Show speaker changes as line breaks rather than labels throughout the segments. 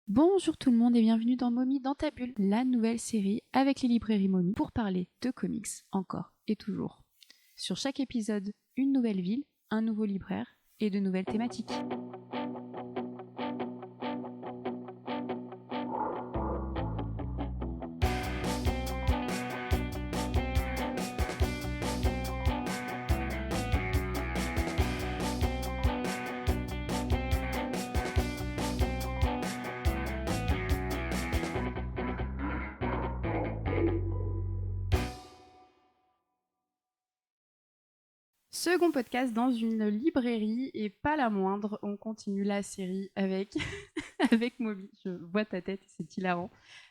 Bonjour tout le monde et bienvenue dans Momie dans ta bulle, la nouvelle série avec les librairies Momie pour parler de comics encore et toujours. Sur chaque épisode, une nouvelle ville, un nouveau libraire et de nouvelles thématiques. Second podcast dans une librairie et pas la moindre, on continue la série avec, avec Momie. Je vois ta tête, c'est hilarant.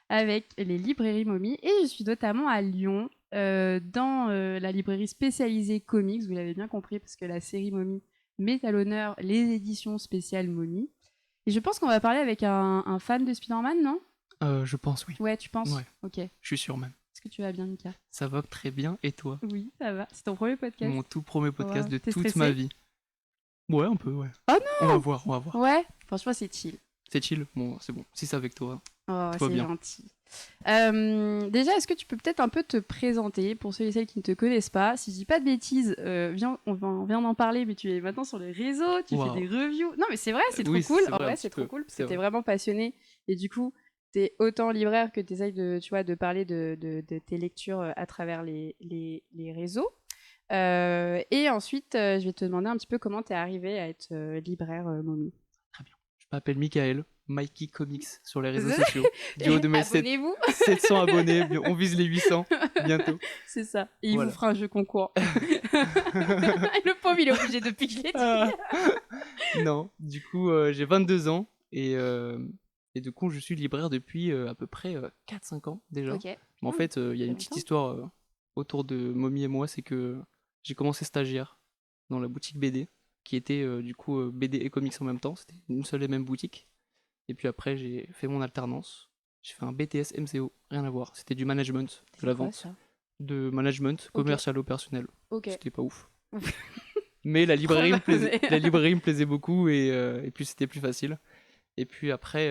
Avec les librairies Momie et je suis notamment à Lyon dans la librairie spécialisée comics, vous l'avez bien compris parce que la série Momie met à l'honneur les éditions spéciales Momie. Et je pense qu'on va parler avec un fan de Spider-Man, non?
Je pense, oui.
Ouais, tu penses?
Ouais.
Ok. Est-ce
Je suis sûr même.
que tu vas bien, Mika?
Ça va très bien. Et toi?
Oui, ça va. C'est ton premier podcast?
Mon tout premier podcast
Ouais.
de
T'es
toute
stressé?
ma vie. Ouais, un peu, ouais.
Oh
On va voir, on va voir.
Ouais, franchement, c'est chill.
C'est chill? Bon, c'est bon. Si c'est avec toi,
Oh,
tout va
c'est
bien.
gentil. Déjà, est-ce que tu peux peut-être un peu te présenter pour ceux et celles qui ne te connaissent pas? Si je dis pas de bêtises, on vient d'en parler, mais tu es maintenant sur les réseaux, tu fais
Waouh.
des reviews. Non, mais c'est vrai, c'est trop
Oui,
cool.
c'est
En
vrai, un
vrai,
petit
c'est trop
peu.
cool parce que
C'est
t'es
vrai.
vraiment passionné et du coup, t'es autant libraire que t'essayes de, tu vois, de parler de tes lectures à travers les réseaux. Et ensuite, je vais te demander un petit peu comment t'es arrivé à être libraire momie.
Très bien. Je m'appelle Michael, Mikey Comics sur les réseaux sociaux. Du haut de mes
Abonnez-vous.
700 abonnés, on vise les 800 bientôt.
C'est ça. Et il vous
Voilà.
fera un jeu concours. Le pauvre, il est obligé depuis que je l'ai dit.
Ah. Non, du coup, j'ai 22 ans et du coup, je suis libraire depuis à peu près 4-5 ans déjà.
Ok.
Mais en fait, il y a
fait
une petite
longtemps.
histoire autour de Mommy et moi, c'est que j'ai commencé stagiaire dans la boutique BD, qui était du coup BD et comics en même temps, c'était une seule et même boutique. Et puis après, j'ai fait mon alternance, j'ai fait un BTS MCO, rien à voir, c'était du management, de la
C'est quoi
vente,
ça?
de management
Ok.
commercial opérationnel.
Ok.
C'était pas ouf. Mais la librairie me plaisait,
Trop
la
bien.
librairie me plaisait beaucoup et puis c'était plus facile. Et puis après,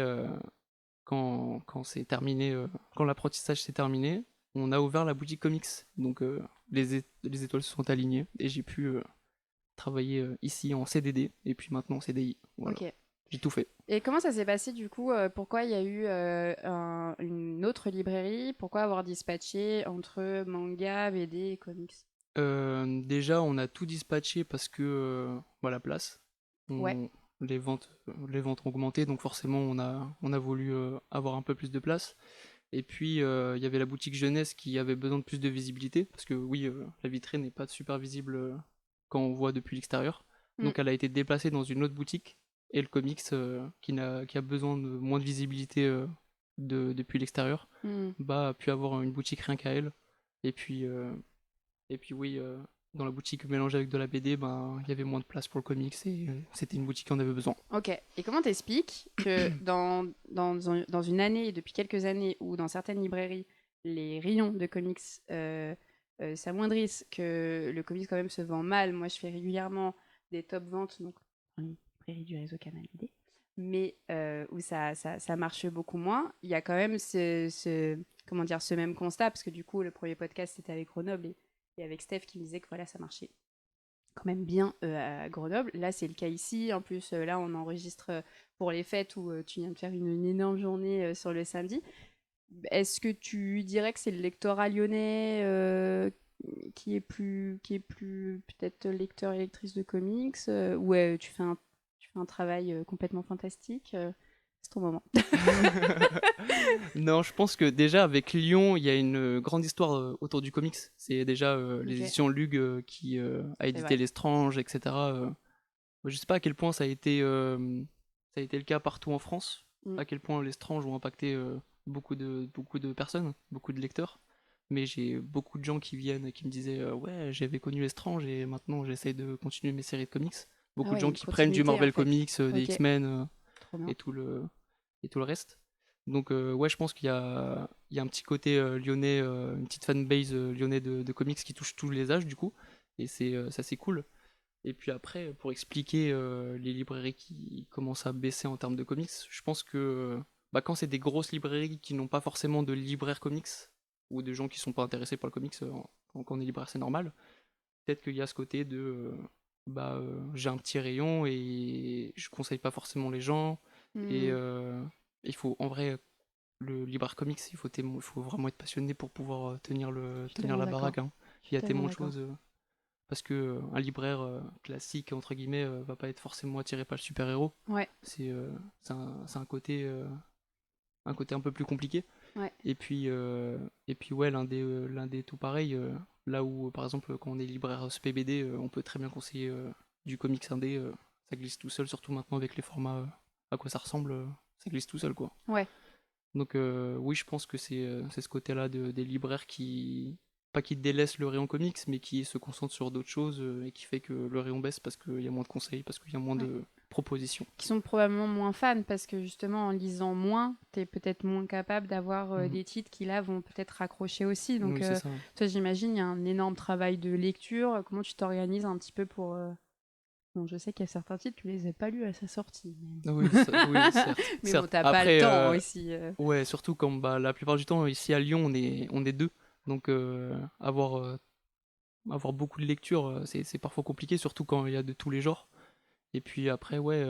quand c'est terminé, quand l'apprentissage s'est terminé, on a ouvert la boutique comics. Donc les étoiles se sont alignées et j'ai pu travailler ici en CDD et puis maintenant en CDI. Voilà,
Ok.
j'ai tout fait.
Et comment ça s'est passé du coup? Pourquoi il y a eu une autre librairie? Pourquoi avoir dispatché entre manga, BD et comics?
Déjà, on a tout dispatché parce que la place,
Ouais.
on- les ventes ont augmenté, donc forcément on a voulu avoir un peu plus de place. Et puis il y avait la boutique jeunesse qui avait besoin de plus de visibilité parce que oui, la vitrine n'est pas super visible quand on voit depuis l'extérieur.
Mm.
Donc elle a été déplacée dans une autre boutique et le comics qui a besoin de moins de visibilité depuis l'extérieur,
Mm.
bah a pu avoir une boutique rien qu'à elle. Et puis oui, dans la boutique mélangée avec de la BD, ben il y avait moins de place pour le comics et c'était une boutique qui en avait besoin.
Ok. Et comment t'expliques que dans une année, depuis quelques années, ou dans certaines librairies, les rayons de comics s'amoindrissent, que le comics quand même se vend mal. Moi, je fais régulièrement des top ventes, donc dans les librairies du réseau Canal BD, mais où ça marche beaucoup moins. Il y a quand même comment dire, ce même constat, parce que du coup, le premier podcast, c'était avec Grenoble et avec Steph qui me disait que voilà, ça marchait quand même bien à Grenoble. Là, c'est le cas ici. En plus, là, on enregistre pour les fêtes où tu viens de faire une énorme journée sur le samedi. Est-ce que tu dirais que c'est le lectorat lyonnais qui est plus peut-être lecteur et lectrice de comics ou tu fais un travail complètement fantastique c'est ton moment.
Non, je pense que déjà avec Lyon, il y a une grande histoire autour du comics. C'est déjà les
Ok,
éditions Lug qui a
c'est
édité
vrai.
Les Stranges, etc. Je sais pas à quel point ça a été le cas partout en France,
Mm.
à quel point Les Stranges ont impacté beaucoup de personnes, beaucoup de lecteurs. Mais j'ai beaucoup de gens qui viennent et qui me disaient ouais, j'avais connu Les Stranges et maintenant j'essaye de continuer mes séries de comics.
Ah
Beaucoup de
ouais,
gens
une
qui prennent du
continuité en
Marvel
fait.
Comics, des
Ok,
X-Men
trop bien.
et tout le reste. Donc ouais, je pense qu'il y a un petit côté lyonnais, une petite fanbase lyonnais de comics qui touche tous les âges du coup, et ça c'est cool. Et puis après, pour expliquer les librairies qui commencent à baisser en termes de comics, je pense que bah, quand c'est des grosses librairies qui n'ont pas forcément de libraires comics, ou de gens qui sont pas intéressés par le comics, quand on est libraire, c'est normal. Peut-être qu'il y a ce côté de j'ai un petit rayon et je conseille pas forcément les gens. Et il faut, en vrai, le libraire comics, il faut vraiment être passionné pour pouvoir
Je suis
tenir
tellement
la
d'accord.
baraque, hein.
Je
Il y
suis
a
tellement
tellement de
d'accord.
choses. Parce que un libraire classique, entre guillemets, va pas être forcément attiré par le super-héros.
Ouais,
C'est c'est un côté un peu plus compliqué.
ouais.
Et puis ouais, l'un des tout pareil, là où par exemple quand on est libraire SPBD, on peut très bien conseiller du comics indé, ça glisse tout seul, surtout maintenant avec les formats à quoi ça ressemble, ça glisse tout seul quoi.
Ouais.
Donc oui, je pense que c'est ce côté-là des libraires qui, pas qui délaissent le rayon comics, mais qui se concentrent sur d'autres choses et qui fait que le rayon baisse parce qu'il y a moins de conseils, parce qu'il y a moins
Ouais.
de propositions.
Qui sont probablement moins fans parce que justement en lisant moins, t'es peut-être moins capable d'avoir
Mhm.
des titres qui là vont peut-être raccrocher aussi. Donc
Oui, c'est ça.
toi j'imagine il y a un énorme travail de lecture. Comment tu t'organises un petit peu pour... Bon, je sais qu'il y a certains titres, tu les as pas lus à sa sortie.
Oui, oui, certes,
Mais bon,
certes.
t'as pas le
Après,
temps aussi.
ouais, surtout comme bah, la plupart du temps ici à Lyon on est deux, donc avoir beaucoup de lectures c'est parfois compliqué, surtout quand il y a de tous les genres. Et puis après ouais,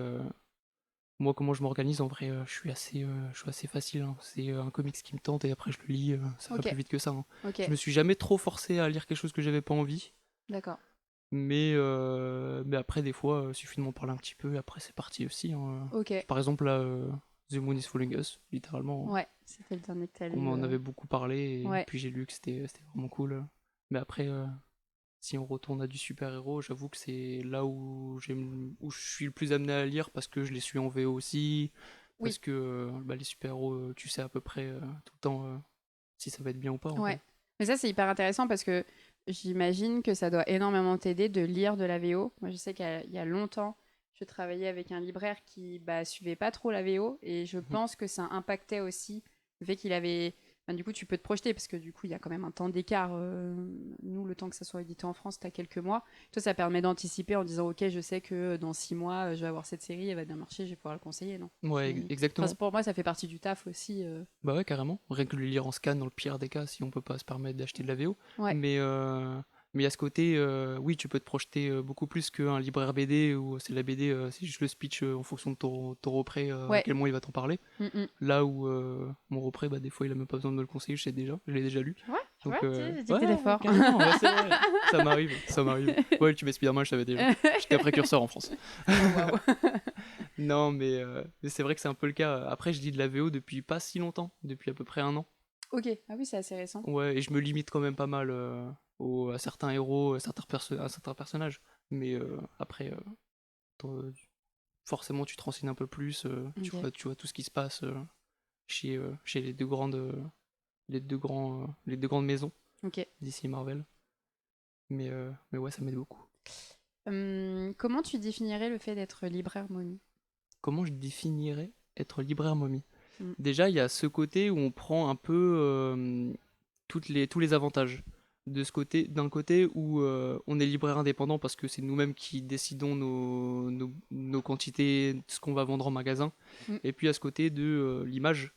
moi comment je m'organise en vrai, je suis assez facile, hein. C'est un comics qui me tente et après je le lis, ça va
Ok,
plus vite que ça, hein. Je
ok,
me suis jamais trop forcé à lire quelque chose que j'avais pas envie,
d'accord.
mais après des fois suffit de m'en parler un petit peu et après c'est parti aussi, hein.
Ok,
Par exemple là, The Moon is Falling Us, littéralement.
ouais, c'était le dernier que t'as
On
lu.
m'en avait beaucoup parlé et
Ouais,
puis j'ai lu que c'était vraiment cool. Mais après, si on retourne à du super-héros, j'avoue que c'est là où je suis le plus amené à lire parce que je les suis en VO aussi, parce
oui,
que bah, les super-héros, tu sais à peu près tout le temps si ça va être bien ou pas en
ouais.
vrai.
Mais ça, c'est hyper intéressant parce que j'imagine que ça doit énormément t'aider de lire de la VO. Moi, je sais qu'il y a longtemps, je travaillais avec un libraire qui bah, suivait pas trop la VO et je
Mhm.
pense que ça impactait aussi le fait qu'il avait. Enfin, du coup, tu peux te projeter parce que du coup, il y a quand même un temps d'écart. Nous, le temps que ça soit édité en France, tu as quelques mois. Toi, ça permet d'anticiper en disant ok, je sais que dans 6 mois, je vais avoir cette série, elle va bien marcher, je vais pouvoir le conseiller. Non.
Ouais,
Enfin,
exactement.
pour moi, ça fait partie du taf aussi.
Bah ouais, carrément. Rien que le lire en scan dans le pire des cas, si on peut pas se permettre d'acheter de la VO.
Ouais,
Mais mais il y a ce côté, oui, tu peux te projeter beaucoup plus qu'un libraire BD où c'est la BD, c'est juste le speech en fonction de ton repris, à
ouais.
quel moment il va t'en parler.
Mm, mm.
Là où mon repris, bah, des fois, il a même pas besoin de me le conseiller, je sais déjà, je l'ai déjà lu.
Tu vois,
Donc,
j'ai dit que t'étais
ouais,
fort.
carrément, ouais, c'est vrai, ça m'arrive, ça m'arrive. Ouais, tu mets Spider-Man, je savais déjà. J'étais un précurseur en France.
Oh, waouh.
Non, mais c'est vrai que c'est un peu le cas. Après, je lis de la VO depuis pas si longtemps, depuis à peu près un an.
Ok, ah oui, c'est assez récent.
Ouais, et je me limite quand même pas mal à certains héros, à certains personnages. Mais après, toi, forcément, tu te renseignes un peu plus,
Ok,
tu vois tout ce qui se passe chez les deux grandes maisons
ok.
d'ici Marvel. Mais ouais, ça m'aide beaucoup.
Comment tu définirais le fait d'être libraire momie?
Comment je définirais être libraire momie?
Mm.
Déjà, il y a ce côté où on prend un peu tous les avantages. D'un côté où on est libraire indépendant parce que c'est nous-mêmes qui décidons nos quantités, ce qu'on va vendre en magasin.
Mm.
Et puis à ce côté de l'image.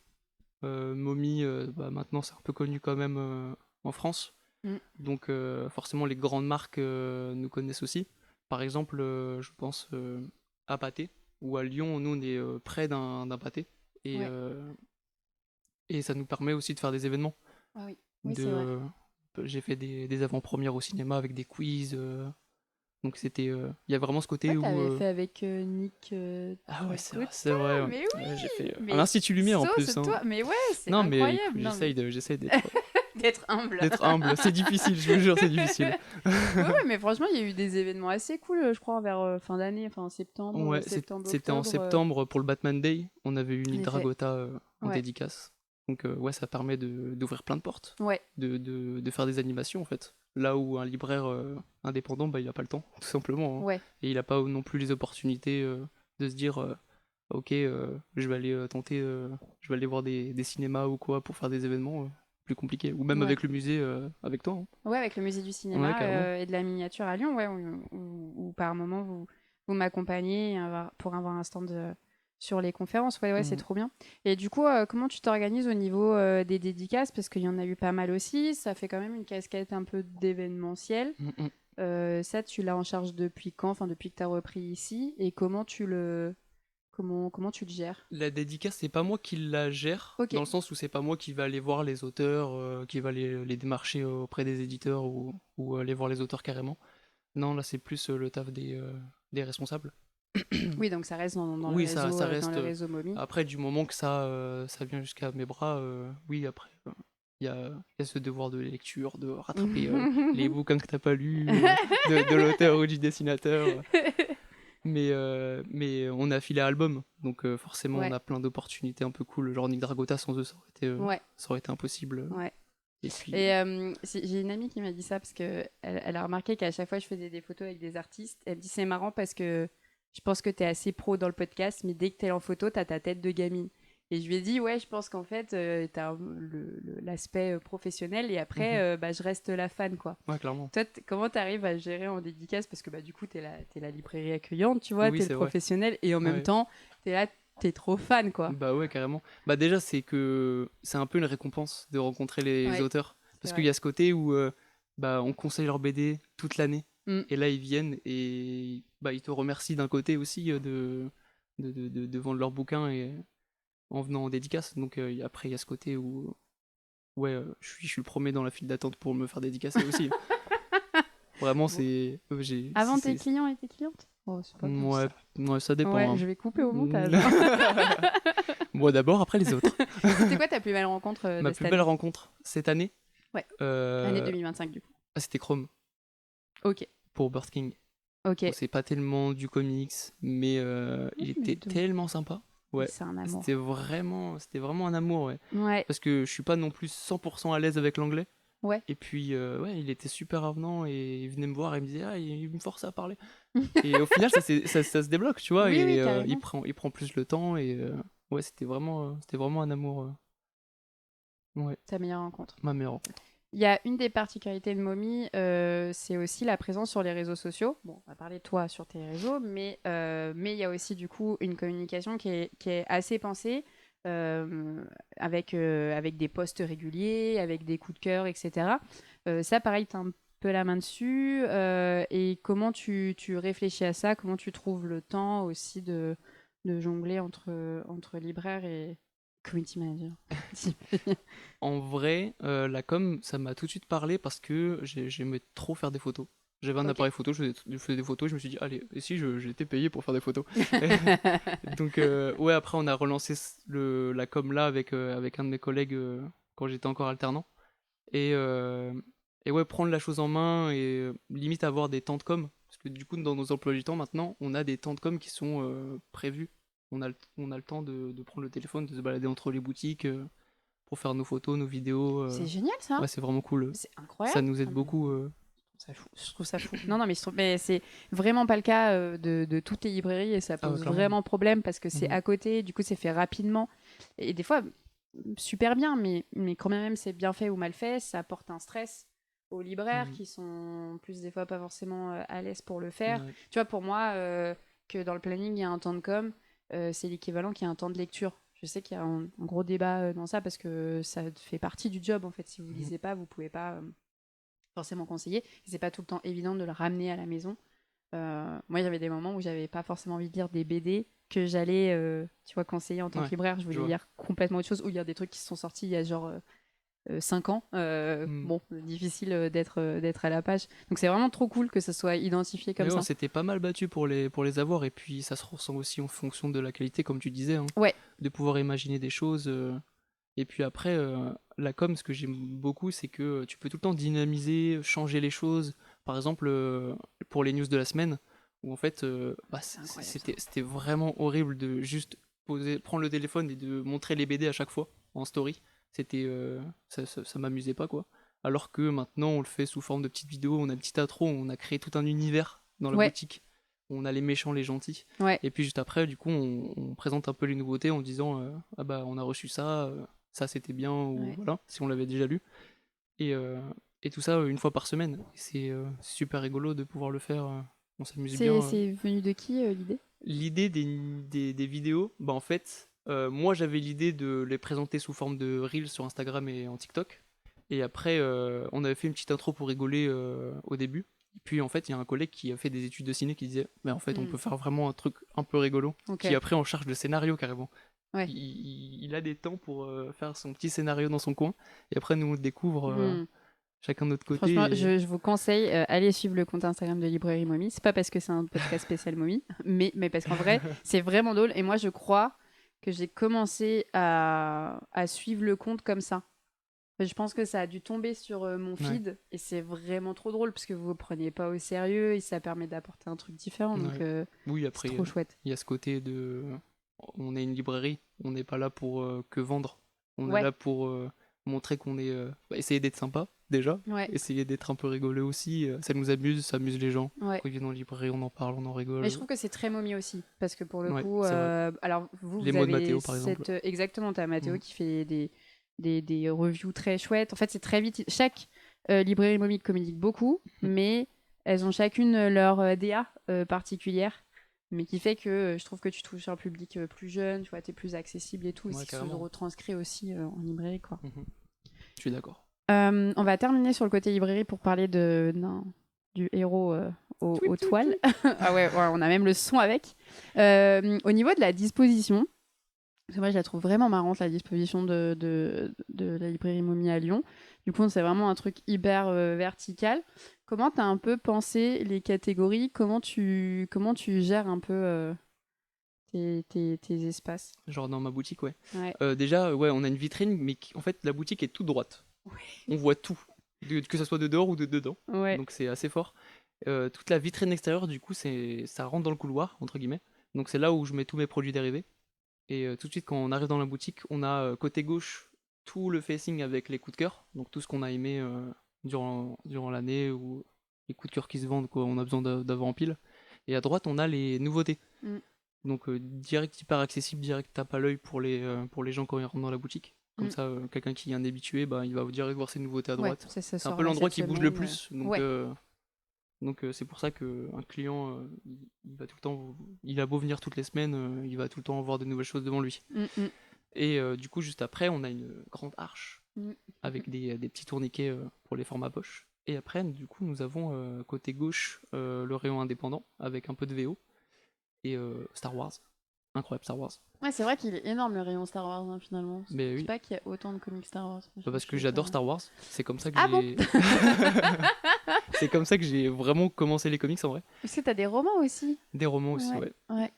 Mommy, bah, maintenant c'est un peu connu quand même en France.
Mm.
Donc forcément les grandes marques nous connaissent aussi. Par exemple, je pense à Pathé, ou à Lyon, nous on est près d'un Pathé. Et,
Ouais.
euh, et ça nous permet aussi de faire des événements.
Ah oui, oui, c'est vrai.
De, j'ai fait des avant-premières au cinéma avec des quiz. Donc c'était, il y a vraiment ce
Ouais,
côté où...
t'avais fait avec Nick
Ah ouais,
Draguta,
c'est vrai. Ouais.
mais
Ouais, j'ai
oui!
fait à
Mais
l'Institut Lumière en
sauce,
plus, hein.
toi! Mais ouais, c'est
Non mais écoute,
incroyable! Non, mais
j'essaye
d'être humble.
d'être humble. C'est difficile, je vous jure, c'est difficile.
Ouais, ouais, mais franchement, il y a eu des événements assez cool, je crois, vers fin d'année, enfin
Ouais,
septembre,
c'était en
octobre.
septembre pour le Batman Day. On avait eu
En
Nick
effet.
Dragota en
Ouais,
dédicace. Donc ouais, ça permet d'ouvrir plein de portes,
ouais,
de faire des animations en fait. Là où un libraire indépendant, bah, il a pas le temps, tout simplement, hein.
ouais.
Et il a pas non plus les opportunités de se dire, ok, je vais aller je vais aller voir des cinémas ou quoi pour faire des événements plus compliqués. Ou même
Ouais.
avec le musée, avec toi, hein.
Ouais, avec le musée du
Ouais,
cinéma
carrément.
et de la miniature à Lyon, ouais, où par moment vous m'accompagnez pour avoir un stand sur les conférences. Ouais, c'est
Mhm.
trop bien. Et du coup, comment tu t'organises au niveau des dédicaces? Parce qu'il y en a eu pas mal aussi. Ça fait quand même une casquette un peu d'événementiel.
Mhm.
Ça, tu l'as en charge depuis quand? Enfin, depuis que tu as repris ici. Et comment tu le gères?
La dédicace, c'est pas moi qui la gère,
Ok.
dans le sens où c'est pas moi qui va aller voir les auteurs, qui va les démarcher auprès des éditeurs ou aller voir les auteurs carrément. Non, là c'est plus le taf des responsables.
Oui, donc ça reste
Oui, ça
dans
reste.
le réseau Momi.
Après, du moment que ça vient jusqu'à mes bras, oui, après, il y a ce devoir de lecture, de rattraper les bouquins que t'as pas lus, de l'auteur ou du dessinateur. Mais on a filé album, donc forcément on
Ouais,
a plein d'opportunités un peu cool. Genre Nick Dragota, sans eux,
ouais,
ça aurait été impossible.
ouais.
Et puis,
Et j'ai une amie qui m'a dit ça parce que elle a remarqué qu'à chaque fois je faisais des photos avec des artistes, elle me dit c'est marrant parce que je pense que t'es assez pro dans le podcast, mais dès que t'es en photo, t'as ta tête de gamine. Et je lui ai dit ouais, je pense qu'en fait t'as l'aspect professionnel et après
mhm.
bah, je reste la fan quoi.
Ouais, clairement.
Toi, comment t'arrives à gérer en dédicace parce que bah du coup t'es la librairie accueillante, tu vois,
Oui,
t'es le
c'est vrai.
professionnel et en même
Ouais.
temps t'es là, t'es trop fan quoi.
Bah ouais, carrément. Bah déjà, c'est un peu une récompense de rencontrer les
Ouais,
auteurs.
c'est
Parce qu'il
vrai.
y a ce côté où bah, on conseille leur BD toute l'année.
Mm.
Et là, ils viennent et bah, ils te remercient d'un côté aussi de vendre leurs bouquins et, en venant en dédicace. Donc après, il y a ce côté où ouais, je suis le premier dans la file d'attente pour me faire dédicacer aussi. Vraiment,
Bon.
c'est.
Avant tes clients et tes clientes? Oh, c'est pas beau
Ouais,
ça.
ouais, ça dépend,
Ouais,
hein.
je vais couper au montage, hein.
Moi d'abord, après les autres.
C'était quoi ta plus belle rencontre
Ma
de
plus
cette
belle
année?
rencontre cette année,
Ouais, année
euh,
2025 du coup.
c'était Chrome
Ok,
pour Bird King.
ok.
Bon, c'est pas tellement du comics, mais
Ouais,
il
mais
était tellement sympa. Ouais,
c'est un amour.
c'était vraiment un amour, ouais.
Ouais,
Parce que je suis pas non plus 100% à l'aise avec l'anglais.
ouais.
Et puis, ouais, il était super avenant et il venait me voir et il me disait, ah, il me forçait à parler. Et au final, ça se débloque, tu vois,
Oui,
et
oui,
il
carrément.
prend plus le temps et ouais, c'était vraiment un amour. Ouais,
Ta meilleure rencontre.
ma meilleure rencontre.
Il y a une des particularités de Mommy, c'est aussi la présence sur les réseaux sociaux. Bon, on va parler de toi sur tes réseaux, mais il y a aussi du coup une communication qui est assez pensée, avec des posts réguliers, avec des coups de cœur, etc. Ça, pareil, tu as un peu la main dessus. Et comment tu réfléchis à ça? Comment tu trouves le temps aussi de jongler entre libraire et community manager?
En vrai, la com, ça m'a tout de suite parlé parce que j'aimais trop faire des photos. J'avais un
Ok.
appareil photo, je faisais des photos, je me suis dit, allez, et si j'étais payé pour faire des photos? Donc, ouais, après, on a relancé la com là avec un de mes collègues quand j'étais encore alternant. Et, euh, et ouais, prendre la chose en main et limite avoir des temps de com. Parce que du coup, dans nos emplois du temps, maintenant, on a des temps de com qui sont prévus. On a le temps de prendre le téléphone, de se balader entre les boutiques pour faire nos photos, nos vidéos.
C'est génial ça.
Ouais, c'est vraiment cool.
C'est
Ça
incroyable.
nous aide
Ah, mais
beaucoup.
je trouve ça fou. Non, non, mais c'est vraiment pas le cas de toutes les librairies et ça
Ah ouais,
pose
clairement.
vraiment problème parce que c'est
Mhm.
à côté, du coup c'est fait rapidement et des fois super bien, mais quand même c'est bien fait ou mal fait, ça apporte un stress aux libraires
Mhm.
qui sont plus des fois pas forcément à l'aise pour le faire.
Ouais.
Tu vois, pour moi, que dans le planning il y a un temps de com, c'est l'équivalent qu'il y a un temps de lecture. Je sais qu'il y a un gros débat dans ça parce que ça fait partie du job en fait. Si vous
Mhm.
lisez pas, vous pouvez pas forcément conseillé. C'est pas tout le temps évident de le ramener à la maison. Moi, il y avait des moments où j'avais pas forcément envie de lire des BD que j'allais, tu vois, conseiller en tant que
Ouais,
libraire. Je
je
voulais
vois.
lire complètement autre chose ou lire des trucs qui se sont sortis il y a genre 5 ans.
Mhm.
Bon, difficile d'être à la page. Donc c'est vraiment trop cool que ça soit identifié
Mais
comme
ouais, on
ça.
s'était pas mal battu pour les avoir, et puis ça se ressent aussi en fonction de la qualité, comme tu disais, hein,
Ouais,
de pouvoir imaginer des choses. Et puis après, la com, ce que j'aime beaucoup, c'est que tu peux tout le temps dynamiser, changer les choses. Par exemple, pour les news de la semaine, où en fait, bah,
c'est incroyable ça.
c'était vraiment horrible de juste prendre le téléphone et de montrer les BD à chaque fois en story. C'était, ça m'amusait pas, quoi. Alors que maintenant, on le fait sous forme de petites vidéos, on a une petite intro, on a créé tout un univers dans la
Ouais,
boutique. On a les méchants, les gentils.
ouais,
Et puis juste après, du coup, on présente un peu les nouveautés en disant ah bah on a reçu ça, ça c'était bien, ou
ouais.
voilà, si on l'avait déjà lu. Et, euh, et tout ça une fois par semaine. Et c'est super rigolo de pouvoir le faire. On s'amuse bien.
C'est venu de qui l'idée?
L'idée des vidéos, bah en fait, moi j'avais l'idée de les présenter sous forme de Reels sur Instagram et en TikTok. Et après, on avait fait une petite intro pour rigoler au début. Et puis en fait, il y a un collègue qui a fait des études de ciné qui disait, mais en fait, on peut faire vraiment un truc un peu rigolo,
Ok.
qui après on charge le scénario carrément.
Ouais.
Il a des temps pour faire son petit scénario dans son coin. Et après, nous on le découvre chacun de notre côté.
Franchement, je vous conseille, allez suivre le compte Instagram de Librairie Momie. C'est pas parce que c'est un podcast spécial Momie, mais parce qu'en vrai, c'est vraiment drôle. Et moi, je crois que j'ai commencé à suivre le compte comme ça. Je pense que ça a dû tomber sur mon feed et c'est vraiment trop drôle parce que vous ne preniez pas au sérieux et ça permet d'apporter un truc différent. Donc,
oui, après,
c'est trop chouette.
Il y a ce côté de. On est une librairie, on n'est pas là pour que vendre. On est là pour montrer qu'on est. Essayer d'être sympa, déjà. Essayer d'être un peu rigolo aussi. Ça nous amuse, ça amuse les gens. Quand ils viennent en librairie, on en parle, on en rigole.
Mais je trouve que c'est très momie aussi. Parce que pour le coup. Alors, vous
les mots
avez
de Mathéo, par exemple.
Exactement, tu as Mathéo qui fait des reviews très chouettes. En fait, c'est très vite. Chaque librairie momie communique beaucoup, mais elles ont chacune leur DA particulière. Mais qui fait que je trouve que tu touches un public plus jeune, tu vois, t'es plus accessible et tout, et qui se retranscrit aussi en librairie, quoi.
Je suis d'accord.
On va terminer sur le côté librairie pour parler du héros aux toiles. Ah ouais, on a même le son avec. Au niveau de la disposition, parce que moi je la trouve vraiment marrante, la disposition de la librairie Momie à Lyon. Du coup, c'est vraiment un truc hyper vertical. Comment tu as un peu pensé les catégories? Comment tu gères un peu tes espaces?
Genre dans ma boutique, déjà, on a une vitrine, mais en fait, la boutique est toute droite. On voit tout, que ça soit de dehors ou de dedans. Donc c'est assez fort. Toute la vitrine extérieure, du coup, ça rentre dans le couloir, entre guillemets. Donc c'est là où je mets tous mes produits dérivés. Et tout de suite, quand on arrive dans la boutique, on a côté gauche tout le facing avec les coups de cœur. Donc tout ce qu'on a aimé durant l'année ou les coups de cœur qui se vendent, quoi, on a besoin d'avoir en pile. Et à droite, on a les nouveautés. Donc direct hyper accessible, direct tape à l'œil pour les gens quand ils rentrent dans la boutique. Comme ça, quelqu'un qui est un habitué, il va direct voir ses nouveautés à droite. C'est un peu l'endroit qui bouge le plus. Donc c'est pour ça qu'un client, il va tout le temps, il a beau venir toutes les semaines, il va tout le temps avoir de nouvelles choses devant lui. Et du coup, juste après, on a une grande arche avec des petits tourniquets pour les formats poche. Et après, du coup, nous avons côté gauche le rayon indépendant avec un peu de VO et Star Wars. Incroyable Star Wars.
Ouais, c'est vrai qu'il est énorme le rayon Star Wars finalement. Je sais pas qu'il y a autant de comics Star Wars.
Parce que j'adore Star Wars. C'est comme ça que
j'ai.
C'est comme ça que j'ai vraiment commencé les comics en vrai.
Parce que t'as des romans aussi.
Des romans aussi, ouais.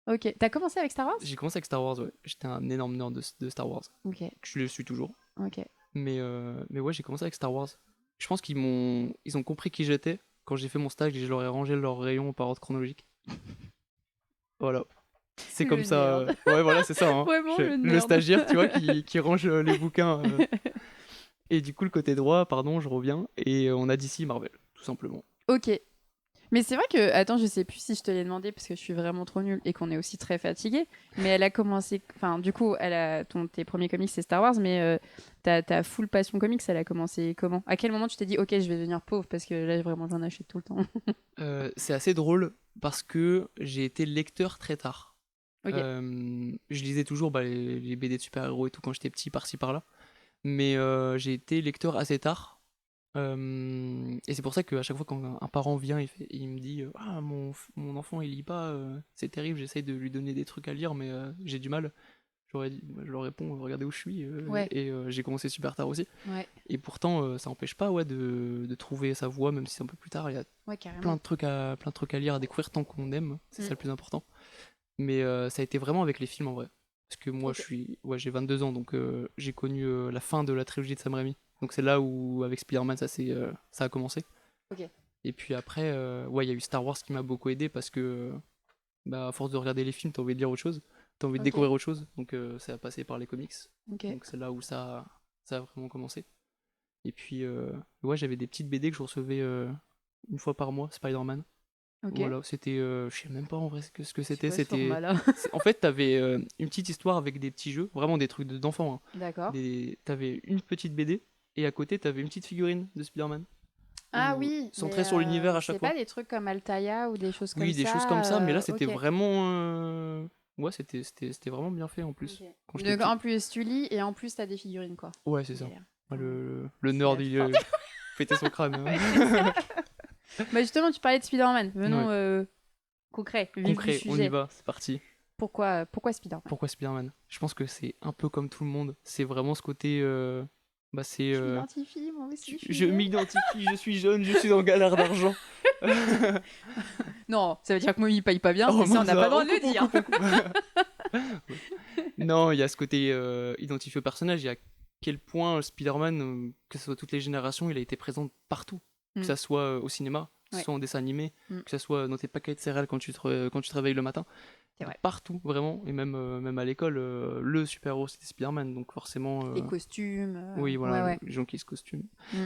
Ok. T'as commencé avec Star Wars?
J'ai commencé avec Star Wars, ouais. J'étais un énorme nerd de Star Wars.
Ok.
Je le suis toujours.
Ok.
Mais ouais, j'ai commencé avec Star Wars. Je pense qu'ils ont compris qui j'étais quand j'ai fait mon stage et je leur ai rangé leur rayon par ordre chronologique. Voilà. C'est comme ça. Ouais, voilà, c'est ça. Hein.
Vraiment
le stagiaire, tu vois, qui range les bouquins. Et du coup, le côté droit, pardon, je reviens. Et on a DC Marvel, tout simplement.
Ok. Mais c'est vrai que, attends, je sais plus si je te l'ai demandé parce que je suis vraiment trop nulle et qu'on est aussi très fatigué. Mais elle a commencé, enfin, du coup, tes premiers comics c'est Star Wars, mais ta full passion comics, elle a commencé comment? À quel moment tu t'es dit, ok, je vais devenir pauvre parce que là, vraiment, j'en achète tout le temps?
C'est assez drôle parce que j'ai été lecteur très tard.
Okay.
Je lisais toujours les BD de super-héros et tout quand j'étais petit, par-ci par-là. Mais j'ai été lecteur assez tard. Et c'est pour ça qu'à chaque fois quand un parent vient, il me dit ah, mon enfant il lit pas, c'est terrible, j'essaye de lui donner des trucs à lire, mais j'ai du mal. Je leur réponds regardez où je suis. Et j'ai commencé super tard aussi. Et pourtant, ça n'empêche pas de trouver sa voie, même si c'est un peu plus tard. Il y a plein de trucs à lire, à découvrir tant qu'on aime, c'est ça le plus important. Mais ça a été vraiment avec les films en vrai. Parce que moi j'ai 22 ans, donc j'ai connu la fin de la trilogie de Sam Raimi. Donc c'est là où avec Spider-Man ça a commencé. Et puis après, il y a eu Star Wars qui m'a beaucoup aidé parce que à force de regarder les films, t'as envie de lire autre chose, t'as envie de découvrir autre chose. Donc ça a passé par les comics. Donc c'est là où ça a vraiment commencé. Et puis j'avais des petites BD que je recevais une fois par mois, Spider-Man. Voilà, c'était, je sais même pas en vrai ce que c'était. En fait, t'avais une petite histoire avec des petits jeux, vraiment des trucs d'enfants. Hein.
D'accord.
T'avais une petite BD et à côté t'avais une petite figurine de Spider-Man.
Ah
ou
oui,
centré sur l'univers à chaque
c'est
fois.
pas des trucs comme Altaïa ou des choses comme
Oui, des choses comme ça, mais là,
ça,
c'était
ok.
vraiment... Ouais, c'était vraiment bien fait, en plus,
Ok.
quand j'étais
Donc
petit.
en plus tu lis et en plus t'as des figurines quoi.
Ouais, c'est ça.
Galère.
Ouais,
Ouais.
le
C'est
nerd,
la
il
fin.
fêtait son crâne.
Ouais, c'est ça. Bah justement, tu parlais de Spider-Man.
Ouais.
Venons concret, vif du
Concret, on y
sujet.
va, c'est parti.
Pourquoi Spider-Man?
Pourquoi Spider-Man? Je pense que c'est un peu comme tout le monde. C'est vraiment ce côté... Bah, c'est...
Je m'identifie, moi aussi, je suis
je
jeune.
m'identifie, je suis jeune, je suis en galère d'argent.
Non, ça veut dire que moi, il paye pas bien,
Oh
et ça, on
mince,
n'a pas le droit
on
de le
coupe, on
dire.
coupe, on coupe. Ouais. Non, il y a ce côté identifié au personnage, il y a quel point Spider-Man, que ce soit toutes les générations, il a été présent partout. Que
Mm.
ça soit au cinéma, que ce
Ouais.
soit en dessin animé,
Mm.
que ça soit dans tes paquets de céréales quand tu te réveilles le matin.
C'est vrai.
Partout, vraiment. Et même à l'école, le super-héros c'était Spider-Man, donc forcément.
Les costumes.
Oui,
Ouais,
voilà,
ouais.
les gens qui se costument.
Mm.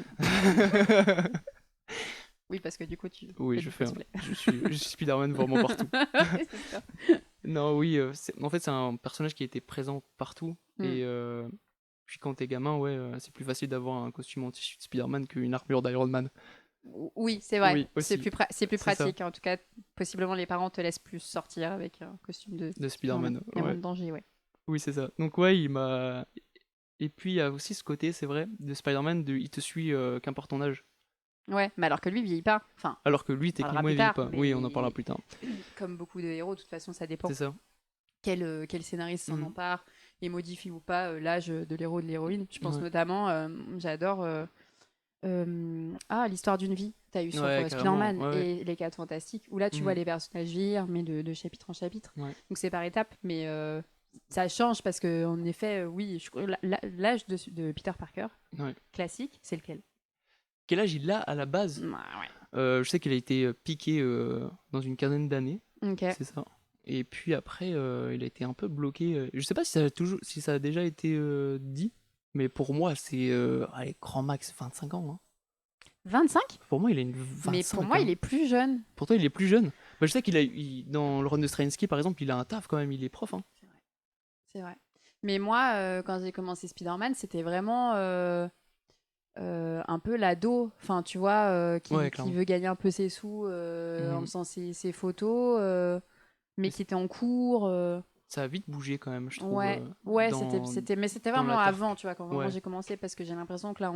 Oui, parce que du coup, tu
Oui,
fais du cosplay.
je suis Spider-Man vraiment partout.
Ouais, c'est ça.
Non, oui, en fait, c'est un personnage qui était présent partout.
Mm.
Et puis quand t'es gamin, ouais, c'est plus facile d'avoir un costume en tissu de Spider-Man qu'une armure d'Iron Man.
Oui, c'est vrai.
Oui, aussi.
C'est plus
C'est ça,
pratique. En tout cas, possiblement, les parents te laissent plus sortir avec un costume de
de
Spider-Man.
Spider-Man.
Il y a moins
Ouais.
de danger, ouais.
Oui, c'est ça. Donc, ouais, il m'a. Et puis, il y a aussi ce côté, c'est vrai, de Spider-Man, il te suit qu'importe ton âge.
Ouais, mais alors que lui, il vieillit pas. Enfin,
Alors que lui,
on parlera
techniquement,
plus
il vieillit
tard,
pas. Oui, on en parlera
mais
plus tard.
comme beaucoup de héros, de toute façon, ça dépend
C'est ça.
quel scénariste s'en
Mhm.
empare et modifie ou pas l'âge de l'héros ou de l'héroïne. Je pense
Ouais.
notamment, j'adore l'histoire d'une vie. T'as eu sur
Ouais, carrément.
Spider-Man
Ouais, ouais.
et les 4 Fantastiques, où là tu vois
Mhm.
les personnages vieillir, mais de chapitre en chapitre.
Ouais.
Donc c'est par étapes, mais ça change parce que en effet, oui, l'âge de Peter Parker
Ouais.
classique, c'est lequel?
Quel âge il a à la base?
Ouais.
Je sais qu'il a été piqué dans une quinzaine d'années.
Ok.
C'est ça. Et puis après, il a été un peu bloqué. Je sais pas si ça a déjà été dit, mais pour moi, c'est allez, grand max 25 ans. Hein.
25?
Pour moi, il a une
Mais pour
25
moi, il
ans.
est plus jeune.
Pourtant, il est plus jeune. Bah, je sais dans le run de Straczynski, par exemple, il a un taf quand même. Il est prof. Hein.
C'est vrai. C'est vrai. Mais moi, quand j'ai commencé Spider-Man, c'était vraiment un peu l'ado, enfin, tu vois,
Ouais,
qui
clairement.
veut gagner un peu ses sous en
Mhm.
faisant ses photos, mais
Mais
qui était en cours.
ça a vite bougé quand même, je trouve,
Ouais, ouais,
dans,
mais c'était
dans
vraiment
la terre.
avant, tu vois, quand vraiment
Ouais,
j'ai commencé, parce que j'ai l'impression que là,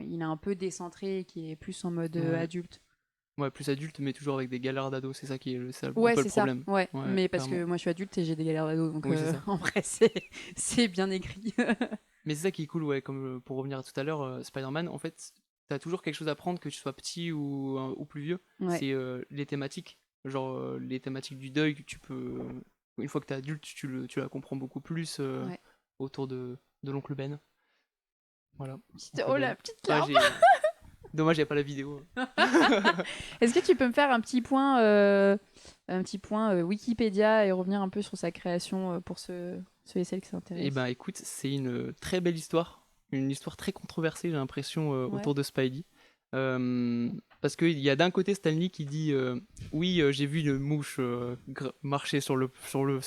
il est un peu décentré, qui est plus en mode
ouais.
adulte.
Ouais, plus adulte, mais toujours avec des galères d'ado. C'est ça qui est un
Ouais,
peu le
c'est ça,
problème.
ouais,
Ouais,
mais parce
clairement.
que moi je suis adulte et j'ai des galères d'ado, donc
Oui, c'est ça.
en vrai, c'est bien écrit.
Mais c'est ça qui est cool, ouais, comme pour revenir à tout à l'heure, Spider-Man, en fait, t'as toujours quelque chose à prendre, que tu sois petit ou plus vieux.
Ouais.
C'est les thématiques. Genre, les thématiques du deuil, que tu peux. Une fois que t'es adulte, tu la comprends beaucoup plus
Ouais.
autour de l'oncle Ben. Voilà. Oncle
Oh
Ben.
la petite
Ouais,
larme.
Dommage, j'ai pas la vidéo.
Est-ce que tu peux me faire un petit point Wikipédia et revenir un peu sur sa création pour ceux et celles qui
Eh
s'intéressent?
ben, écoute, c'est une très belle histoire. Une histoire très controversée, j'ai l'impression,
Ouais.
autour de Spidey. Euh, Parce qu'il y a d'un côté Stanley qui dit oui, j'ai vu une mouche marcher sur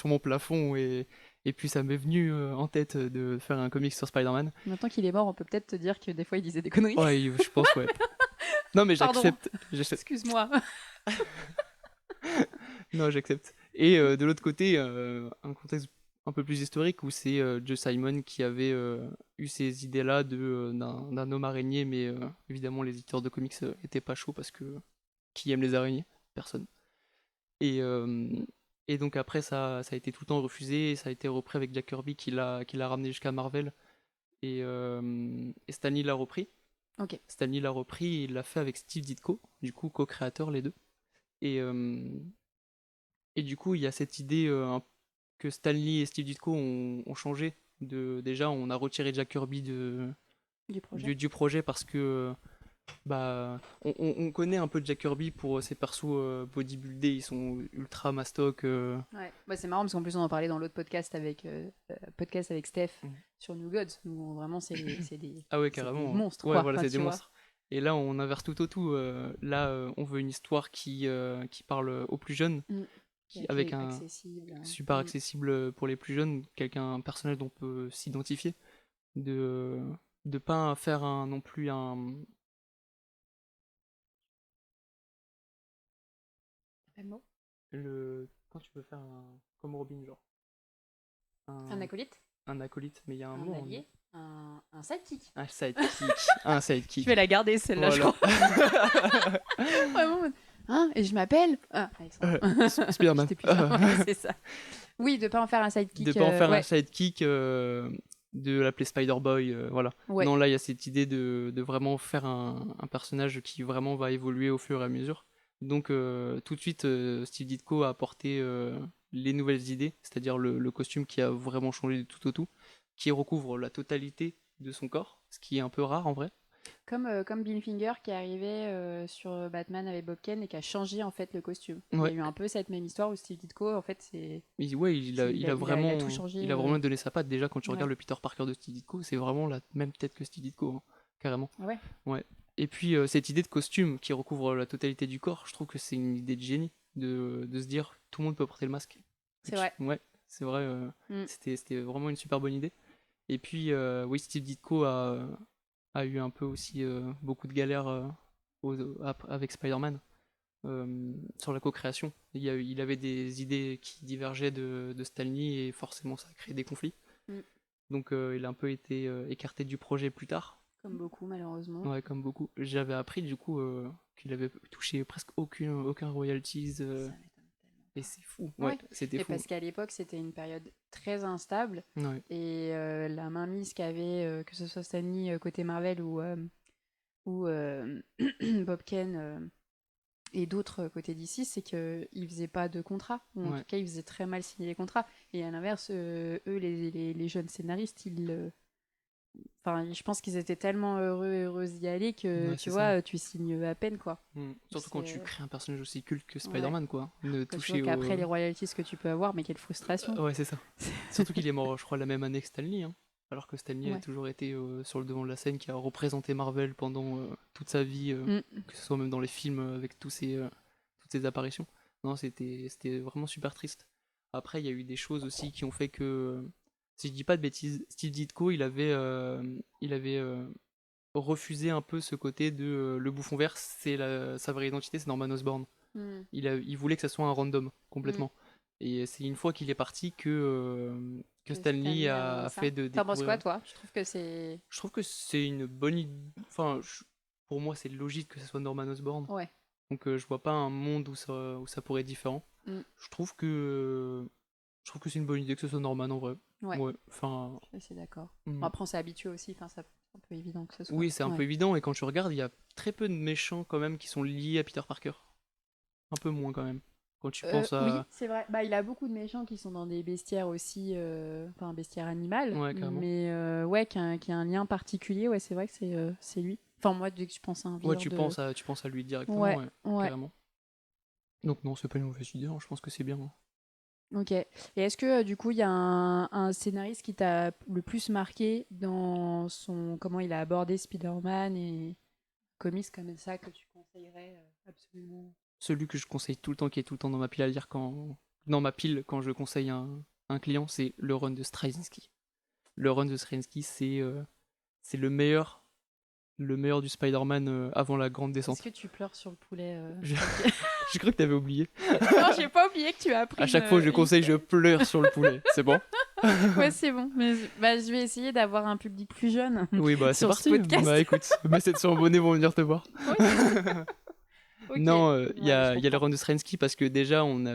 mon plafond et puis ça m'est venu en tête de faire un comic sur Spider-Man.
Maintenant qu'il est mort, on peut peut-être te dire que des fois il disait des conneries.
Ouais, je pense, ouais. Non, mais
Pardon,
j'accepte.
excuse-moi.
Non, j'accepte. Et de l'autre côté, un contexte un peu plus historique où c'est Joe Simon qui avait eu ces idées-là d'un homme araignée, mais évidemment les éditeurs de comics étaient pas chauds parce que qui aime les araignées? Personne. Et, euh, et donc après ça a été tout le temps refusé, et ça a été repris avec Jack Kirby qui l'a ramené jusqu'à Marvel et Stanley l'a repris.
Ok.
Stanley l'a repris et il l'a fait avec Steve Ditko, du coup co-créateur les deux. Et, euh, et du coup il y a cette idée que Stanley et Steve Ditko ont changé. Déjà, on a retiré Jack Kirby
Du projet.
du projet parce que bah, on connaît un peu Jack Kirby pour ses persos bodybuildés, ils sont ultra mastoc.
Ouais. Bah, c'est marrant parce qu'en plus on en parlait dans l'autre podcast avec Steph
Mm.
sur New Gods où vraiment
Ah ouais,
c'est des
carrément.
monstres
Ouais,
quoi.
voilà,
Enfin,
c'est des
tu vois.
monstres. Et là, on inverse tout au tout. Là, on veut une histoire qui parle aux plus jeunes,
Mm.
avec un
Accessible.
super accessible pour les plus jeunes, un personnage dont on peut s'identifier, de de pas faire non plus
Pas le mot.
Quand tu veux faire comme Robin, genre.
Un acolyte.
Un acolyte, mais il y a un mot.
Un allié. Un sidekick.
Un sidekick. Un sidekick.
Je vais la garder celle-là, je crois. Vraiment. Hein, et je m'appelle
Spider-Man.
C'est ça. Oui, de pas en faire un sidekick.
De pas en faire un sidekick, de l'appeler Spider-Boy, voilà.
Ouais.
Non, là, il y a cette idée de vraiment faire un personnage qui vraiment va évoluer au fur et à mesure. Donc, tout de suite, Steve Ditko a apporté les nouvelles idées, c'est-à-dire le costume qui a vraiment changé du tout au tout, qui recouvre la totalité de son corps, ce qui est un peu rare en vrai.
Comme Bill Finger qui est arrivé sur Batman avec Bob Kane et qui a changé en fait le costume.
Ouais.
Il y a eu un peu cette même histoire où Steve Ditko en fait c'est.
Il a vraiment
tout changé.
Il a vraiment donné sa patte. Déjà quand tu regardes le Peter Parker de Steve Ditko, c'est vraiment la même tête que Steve Ditko, hein, carrément.
Ouais.
Ouais. Et puis cette idée de costume qui recouvre la totalité du corps, je trouve que c'est une idée de génie de se dire tout le monde peut porter le masque.
C'est vrai.
Ouais, c'est vrai. C'était vraiment une super bonne idée. Et puis oui, Steve Ditko a eu un peu aussi beaucoup de galères avec Spider-Man sur la co-création. Il avait des idées qui divergeaient de Stan Lee et forcément ça a créé des conflits. Donc il a un peu été écarté du projet plus tard.
Comme beaucoup malheureusement.
Ouais, comme beaucoup. J'avais appris du coup qu'il avait touché presque aucun royalties.
Ça m'étonne tellement.
Et c'est fou. Ouais, c'était fou.
Parce qu'à l'époque, c'était une période très instable.
Ouais.
Et la mainmise qu'avait, que ce soit Stan Lee côté Marvel ou Bob Kane et d'autres côté DC, c'est qu'ils ne faisaient pas de contrat. Ou en tout cas, ils faisaient très mal signer les contrats. Et à l'inverse, eux, les jeunes scénaristes, Enfin, je pense qu'ils étaient tellement heureux d'y aller que tu vois, tu signes à peine quoi.
Surtout quand tu crées un personnage aussi culte que Spider-Man quoi.
Toucher qu'après les royalties que tu peux avoir, mais quelle frustration.
Ouais, c'est ça. Surtout qu'il est mort, je crois, la même année que Stan Lee. Hein. Alors que Stan Lee a toujours été sur le devant de la scène, qui a représenté Marvel pendant toute sa vie, que ce soit même dans les films avec toutes ses apparitions. Non, c'était vraiment super triste. Après, il y a eu des choses aussi qui ont fait que, si je dis pas de bêtises, Steve Ditko, il avait refusé un peu ce côté de le bouffon vert, sa vraie identité, c'est Norman Osborn. Il voulait que ça soit un random, complètement. Et c'est une fois qu'il est parti que Stan Lee a fait de découvrir...
T'en penses quoi, toi ? Je
trouve que c'est une bonne idée. Enfin, pour moi, c'est logique que ce soit Norman Osborn.
Ouais.
Donc, je vois pas un monde où ça pourrait être différent. Je trouve que c'est une bonne idée que ce soit Norman, en vrai.
Ouais.
Enfin...
Je suis d'accord. Après, on s'est habitué aussi. Enfin, c'est un peu évident que ce soit.
Oui, c'est un peu évident. Et quand tu regardes, il y a très peu de méchants, quand même, qui sont liés à Peter Parker. Un peu moins, quand même. Quand tu penses à...
Oui, c'est vrai. Bah, il a beaucoup de méchants qui sont dans des bestiaires aussi, enfin un bestiaire animal, mais qui a un lien particulier. Ouais, c'est vrai que c'est lui. Enfin moi, dès que je pense à un
tu penses à lui directement, carrément. Donc non, c'est pas une mauvaise idée. Hein, je pense que c'est bien. Hein.
Ok. Et est-ce que du coup, il y a un scénariste qui t'a le plus marqué dans comment il a abordé Spider-Man et comics comme ça que tu conseillerais absolument?
Celui que je conseille tout le temps, qui est tout le temps dans ma pile à lire quand je conseille un client, c'est le run de Straczynski. Le run de Straczynski, c'est le meilleur du Spider-Man avant la grande descente.
Est-ce que tu pleures sur le poulet
J'ai cru que t'avais oublié.
Non, j'ai pas oublié que tu as appris.
À chaque fois que je conseille, je pleure sur le poulet. C'est bon?
Ouais, c'est bon. Mais je vais essayer d'avoir un public plus jeune.
Oui, bah c'est parti. Bah écoute, mes 700 abonnés vont venir te voir. Okay. Non, il y a le run de Straczynski parce que déjà on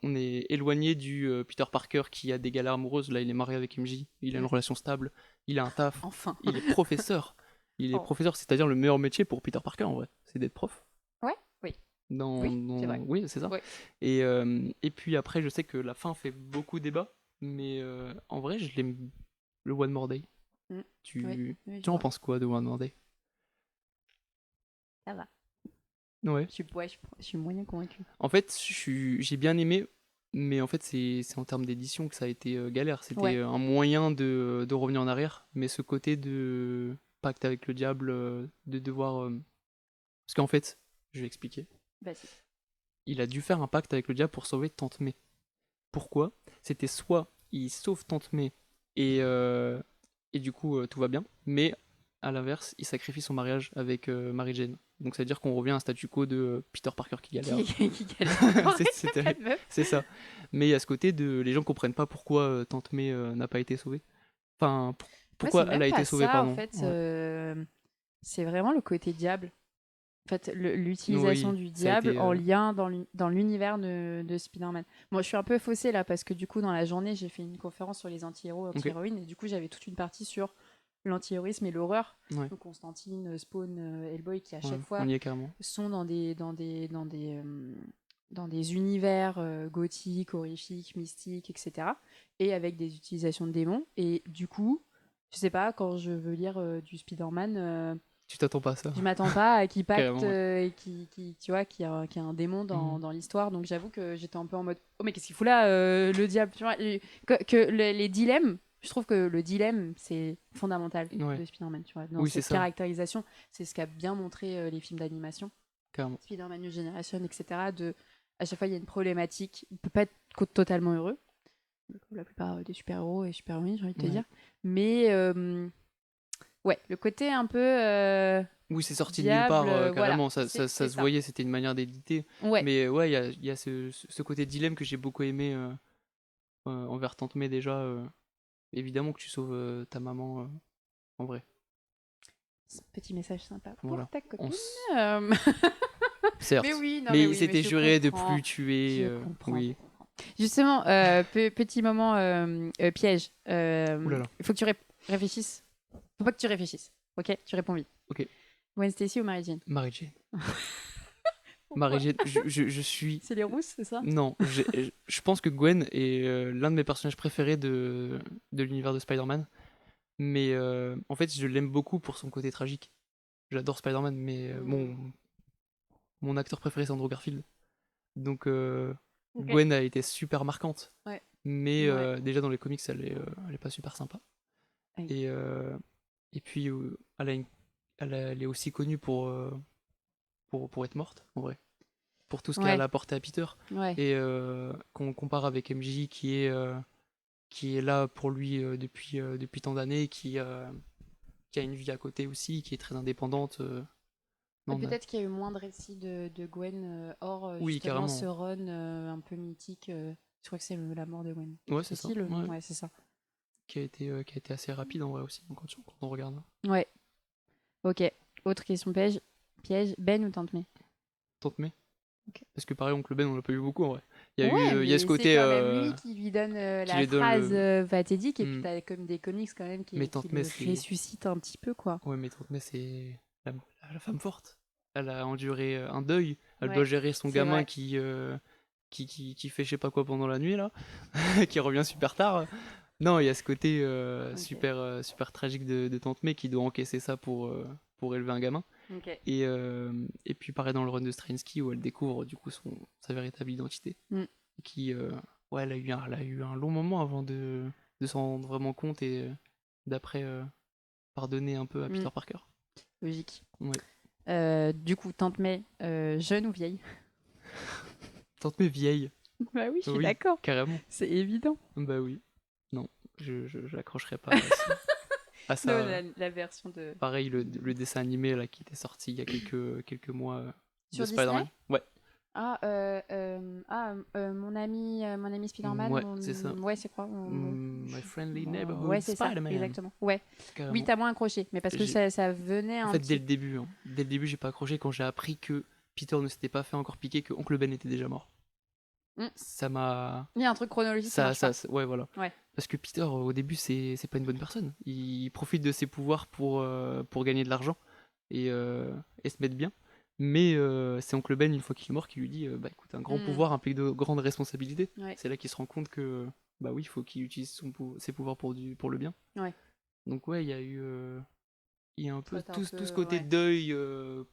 est éloigné du Peter Parker qui a des galères amoureuses. Là, il est marié avec MJ, il a une relation stable, il a un taf,
enfin.
Il est professeur. Il est professeur, c'est-à-dire le meilleur métier pour Peter Parker en vrai, c'est d'être prof.
Ouais, oui.
C'est vrai. Oui, c'est ça. Ouais. Et puis après, je sais que la fin fait beaucoup débat, mais en vrai, je l'aime. Le One More Day. Tu en penses quoi de One More Day?
Ça va.
Ouais.
Je suis moyen convaincu.
En fait, j'ai bien aimé, mais en fait, c'est en termes d'édition que ça a été galère. C'était un moyen de revenir en arrière, mais ce côté de pacte avec le diable, de devoir... Parce qu'en fait, je vais expliquer.
Vas-y.
Il a dû faire un pacte avec le diable pour sauver Tante May. Pourquoi? C'était soit il sauve Tante May et du coup tout va bien, mais à l'inverse, il sacrifie son mariage avec Mary Jane. Donc ça veut dire qu'on revient à un statu quo de Peter Parker qui galère.
qui galère encore
C'est
avec
c'est
la
terrible.
petite meuf.
C'est ça. Mais il y a ce côté de les gens comprennent pas pourquoi Tante May n'a pas été sauvée. Enfin,
Moi,
pourquoi
c'est
elle
même
a
pas
été sauvée,
ça, en
pardon.
fait.
Ouais.
C'est vraiment le côté diable. En fait, l'utilisation
Oui,
du
ça a
diable
été.
en lien dans l'univers de Spider-Man. Moi, je suis un peu faussée là parce que du coup, dans la journée, j'ai fait une conférence sur les anti-héros,
Ok.
anti-héroïnes, et du coup, j'avais toute une partie sur l'anti-héroïsme et l'horreur.
Ouais.
Donc, Constantine, Spawn, Hellboy, qui à
Ouais,
chaque fois
on y est carrément.
sont dans des univers gothiques, horrifiques, mystiques, etc. Et avec des utilisations de démons. Et du coup, je sais pas, quand je veux lire du Spider-Man,
Tu t'attends pas à ça.
je m'attends pas à qu'il pacte
Carrément, ouais.
et tu vois, qu'il y a un démon
Mhm.
dans l'histoire. Donc j'avoue que j'étais un peu en mode oh mais qu'est-ce qu'il fout là le diable, tu vois, et les dilemmes, je trouve que le dilemme c'est fondamental
Ouais.
de Spider-Man, tu vois, dans
Oui, c'est
cette
ça,
caractérisation, c'est ce qu'a bien montré les films d'animation,
carrément.
Spider-Man New Generation, etc. De à chaque fois il y a une problématique, il peut pas être totalement heureux, comme la plupart des super-héros et super-héroïnes, j'ai envie de te
Ouais.
dire, mais ouais, le côté un peu
Oui, c'est sorti de nulle part,
diable, voilà,
carrément. Ça
c'est
se
ça.
voyait, c'était une manière d'éditer.
Ouais,
Mais ouais, il y a ce côté dilemme que j'ai beaucoup aimé envers Tante May déjà. Évidemment que tu sauves ta maman en vrai.
petit message sympa pour
Voilà.
ta
On
copine.
s-
Euh, Mais
Certes.
oui, non,
Mais
mais
il
oui, mais
s'était
je
juré de
comprends.
plus tuer.
Je comprends, je
Oui.
comprends. Justement, petit moment piège.
Ouh là là.
Il faut que tu réfléchisses. Faut pas que tu réfléchisses. Ok, tu réponds vite.
Ok.
Gwen Stacy ou Mary Jane?
Mary Jane. Mary
Pourquoi?
Jane, je suis.
C'est les rousses, c'est ça?
Non, je pense que Gwen est l'un de mes personnages préférés de l'univers de Spider-Man. Mais en fait, je l'aime beaucoup pour son côté tragique. J'adore Spider-Man, mais mon acteur préféré c'est Andrew Garfield. Donc
Ok.
Gwen a été super marquante.
Ouais.
Mais
Ouais.
déjà dans les comics, elle est pas super sympa.
Ouais.
Et, euh, et puis, elle est aussi connue pour être morte, en vrai. Pour tout ce qu'elle
Ouais.
a apporté à Peter.
Ouais.
Et qu'on compare avec MJ qui est là pour lui depuis tant d'années, qui a une vie à côté aussi, qui est très indépendante.
Et
Non,
peut-être qu'il y a eu moins de récits de Gwen hors
oui,
justement
carrément.
ce run un peu mythique. Je crois que c'est la mort de Gwen.
Ouais, c'est
C'est
ça.
si le nom,
Ouais.
ouais, c'est ça.
Qui a été assez rapide en vrai aussi, quand on regarde.
Ouais. Ok. Autre question piège. Piège. Ben ou Tante May?
Tante May.
Ok.
Parce que pareil, Oncle Ben, on l'a pas eu beaucoup en vrai.
Ouais,
Il y a ce
mais c'est
côté
quand même lui qui lui donne
qui
la
les donne
phrase
le.
fatidique, et puis
Hmm.
t'as comme des comics quand même
Mais
qui
Tante May,
le
c'est.
ressuscitent un petit peu, quoi.
Ouais, mais Tante May, c'est la femme forte. Elle a enduré un deuil. Elle doit
Ouais,
gérer son
c'est
gamin
vrai.
qui fait je sais pas quoi pendant la nuit là, qui revient super tard. Non, il y a ce côté
Ok.
super tragique de Tante May qui doit encaisser ça pour élever un gamin.
Ok.
Et puis pareil dans le run de Stransky où elle découvre du coup sa véritable identité.
Mm.
Qui, ouais, elle a eu un long moment avant de s'en rendre vraiment compte et d'après pardonner un peu à
Mm.
Peter Parker.
Logique.
Ouais.
Du coup, Tante May, jeune ou vieille?
Tante May vieille.
Bah oui, je suis
Oui,
d'accord.
carrément.
C'est évident.
Bah oui. Non, j'accrocherai pas à
Non,
ça.
la version de...
Pareil, le dessin animé là qui était sorti il y a quelques mois de
Sur Disney?
Spider-Man. Ouais.
Mon ami Spider-Man,
Ouais, c'est ça.
ouais, c'est quoi?
My Friendly
Ouais,
Neighborhood
c'est ça,
Spider-Man.
exactement. Ouais. Oui,
Carrément.
t'as moins accroché, mais parce que
J'ai-
ça venait
En
un
fait, dès
petit...
le début, hein. Dès le début, j'ai pas accroché quand j'ai appris que Peter ne s'était pas fait encore piquer, que Oncle Ben était déjà mort.
Hmm.
Ça m'a.
Il y a un truc chronologique qui marche pas.
Ouais, voilà.
Ouais.
Parce que Peter, au début, c'est pas une bonne personne. Il profite de ses pouvoirs pour gagner de l'argent et se mettre bien. Mais c'est Oncle Ben, une fois qu'il est mort, qui lui dit bah écoute, un grand
Hmm.
pouvoir implique de grandes responsabilités.
Ouais.
C'est là qu'il se rend compte que bah oui, il faut qu'il utilise ses pouvoirs pour le bien.
Ouais.
Donc ouais, il y a un peu
Toi, t'es un
tout ce
peu...
côté
Ouais.
deuil,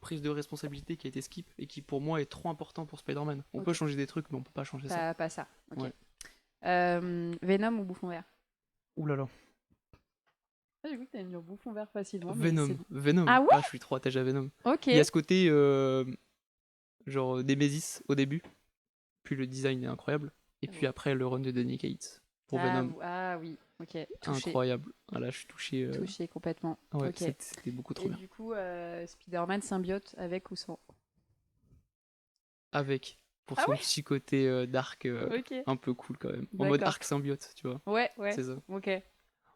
prise de responsabilité qui a été skip et qui pour moi est trop important pour Spider-Man. On peut
Ok.
changer des trucs, mais on peut pas changer ça.
Pas ça. Ok.
Ouais.
Venom ou Bouffon Vert?
Ouh là là.
Ah, j'ai vu que t'allais me dire Bouffon Vert facilement, mais c'est...
Venom.
Ah ouais?
Ah, je suis trop attaché à Venom.
Ok.
Il y a ce côté genre Nemesis au début, puis le design est incroyable, et puis
Ouais.
après le run de Donny Cates pour Venom.
Ah oui, Ok, touché.
Incroyable. Voilà, je suis touché.
Touché complètement.
Ouais,
Ok.
c'était beaucoup trop
Et
bien.
du coup, Spider-Man symbiote avec ou sans?
Avec, pour
Ah
son
ouais?
petit côté dark,
Ok,
un peu cool quand même. En mode
d'accord.
arc symbiote, tu vois.
Ouais, ouais,
C'est ça.
ok.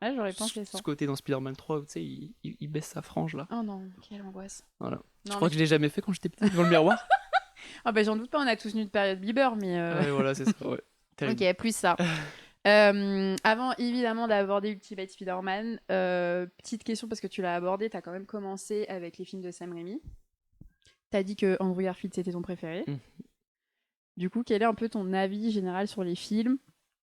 Ah, j'aurais
Ce
pensé
ce
ça.
côté dans Spider-Man 3, où, tu sais, il baisse sa frange là.
Oh non, quelle angoisse.
Voilà. Tu
Non,
crois
mais
que je l'ai jamais fait quand j'étais petit devant le miroir?
ah bah j'en doute pas, on a tous eu une période Bieber, mais
Ouais, voilà, c'est ça, ouais. Terrible.
ok, plus ça. Avant évidemment d'aborder Ultimate Spider-Man, petite question parce que tu l'as abordé, t'as quand même commencé avec les films de Sam Raimi. T'as dit que Andrew Garfield c'était ton préféré.
Mm.
Du coup, quel est un peu ton avis général sur les films?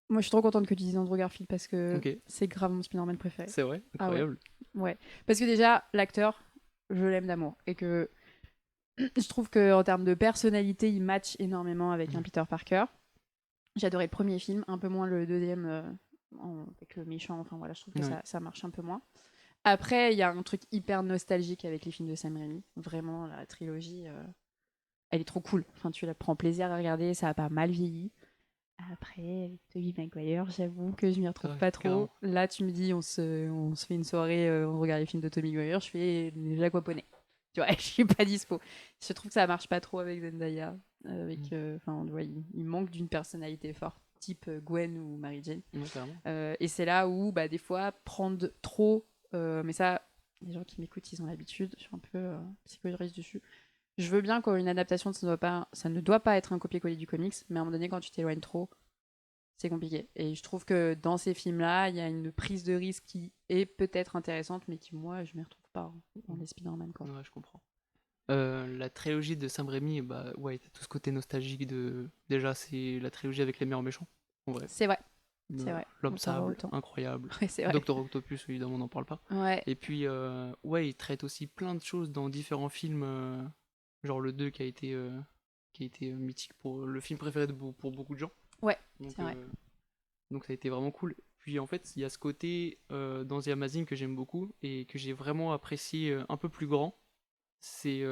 Moi, je suis trop contente que tu dises Andrew Garfield parce que
Ok,
c'est grave mon Spider-Man préféré.
c'est vrai,
Ah ouais,
incroyable.
ouais. Parce que déjà, l'acteur, je l'aime d'amour et que je trouve que en termes de personnalité, il match énormément avec un
Mm.
Peter Parker. J'ai adoré le premier film, un peu moins le deuxième avec le méchant. Enfin voilà, je trouve que
Ouais.
ça marche un peu moins. Après, il y a un truc hyper nostalgique avec les films de Sam Raimi. Vraiment, la trilogie, elle est trop cool. Enfin, tu la prends plaisir à regarder, ça a pas mal vieilli. Après, avec Tobey Maguire, j'avoue que je m'y retrouve
Ouais,
pas trop.
carrément.
Là, tu me dis, on se fait une soirée, on regarde les films de Tobey Maguire, je fais les Aquaponais. Tu vois, je suis pas dispo. Je trouve que ça marche pas trop avec Zendaya. Avec, enfin, ouais, il manque d'une personnalité forte, type Gwen ou Mary Jane.
Ouais, carrément.
Et c'est là où, bah, des fois, prendre trop, mais ça, les gens qui m'écoutent, ils ont l'habitude, je suis un peu psychologique dessus. Je veux bien qu'une adaptation, ça ne doit pas être un copier-coller du comics, mais à un moment donné, quand tu t'éloignes trop, c'est compliqué. Et je trouve que dans ces films-là, il y a une prise de risque qui est peut-être intéressante, mais qui, moi, je ne m'y retrouve pas dans les Spider-Man, quoi.
Ouais, je comprends. La trilogie de Sam Raimi, bah ouais, t'as tout ce côté nostalgique de. Déjà, c'est la trilogie avec les meilleurs méchants, en vrai.
C'est vrai, c'est vrai.
L'homme
On s'en va
sable,
autant.
incroyable.
Ouais, c'est vrai.
Docteur Octopus, évidemment, on n'en parle pas.
Ouais,
Et puis, ouais, il traite aussi plein de choses dans différents films, genre le 2 qui a été mythique pour le film préféré pour beaucoup de gens.
ouais,
Donc,
c'est vrai.
donc ça a été vraiment cool. Puis en fait, il y a ce côté dans The Amazing que j'aime beaucoup et que j'ai vraiment apprécié un peu plus grand. C'est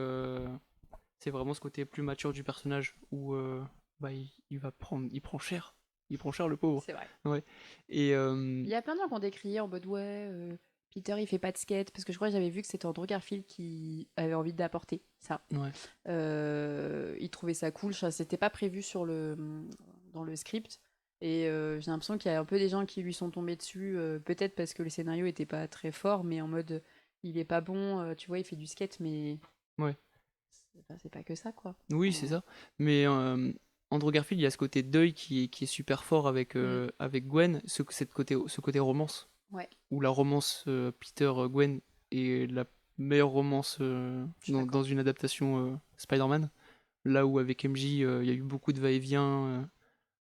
c'est vraiment ce côté plus mature du personnage où bah, il prend cher. Il prend cher le pauvre.
C'est vrai.
Ouais. Et
Il y a plein de gens qui ont décrié en mode ouais, Peter il fait pas de skate parce que je crois que j'avais vu que c'était Andrew Garfield qui avait envie d'apporter ça.
ouais.
Il trouvait ça cool, c'était pas prévu dans le script et j'ai l'impression qu'il y a un peu des gens qui lui sont tombés dessus, peut-être parce que le scénario était pas très fort, mais en mode il est pas bon, tu vois, il fait du skate, mais
Ouais.
c'est pas que ça quoi.
Oui, c'est ça. Mais Andrew Garfield, il y a ce côté deuil qui est super fort
Mm.
avec Gwen, ce côté romance.
Ouais,
Où la romance Peter-Gwen est la meilleure romance
je suis d'accord.
dans une adaptation Spider-Man. Là où avec MJ, il y a eu beaucoup de va-et-vient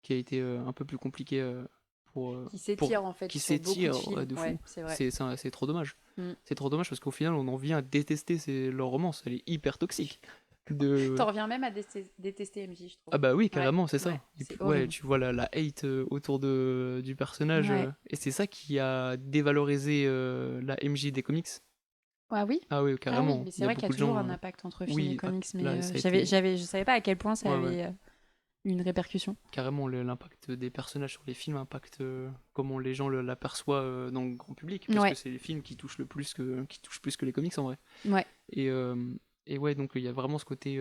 qui a été un peu plus compliqué
Qui
pour
s'étire en fait
qui
sur beaucoup de
s'étire
films,
de
ouais,
fou.
c'est vrai.
C'est trop dommage.
Mm.
C'est trop dommage parce qu'au final, on en vient à détester leur romance. Elle est hyper toxique. De...
T'en reviens même à détester MJ, je trouve.
Ah bah oui,
Ouais,
carrément, c'est
ouais,
ça. Et puis
c'est
ouais,
horrible.
tu vois la hate autour du personnage.
Ouais.
Et c'est ça qui a dévalorisé la MJ des comics.
Ah oui?
Ah oui,
Ah oui,
carrément.
mais
Il
c'est
y a
vrai qu'il y a
beaucoup de
toujours
gens.
un impact entre film et
Oui,
comics, mais
là, ça a été.
je savais pas à quel point ça
Ouais, ouais.
avait une répercussion.
Carrément, l'impact des personnages sur les films impacte comment les gens l'aperçoivent dans le grand public. Parce que
Ouais,
c'est les films qui touchent qui touchent plus que les comics en vrai.
ouais,
Et, euh, et ouais, donc il y a vraiment ce côté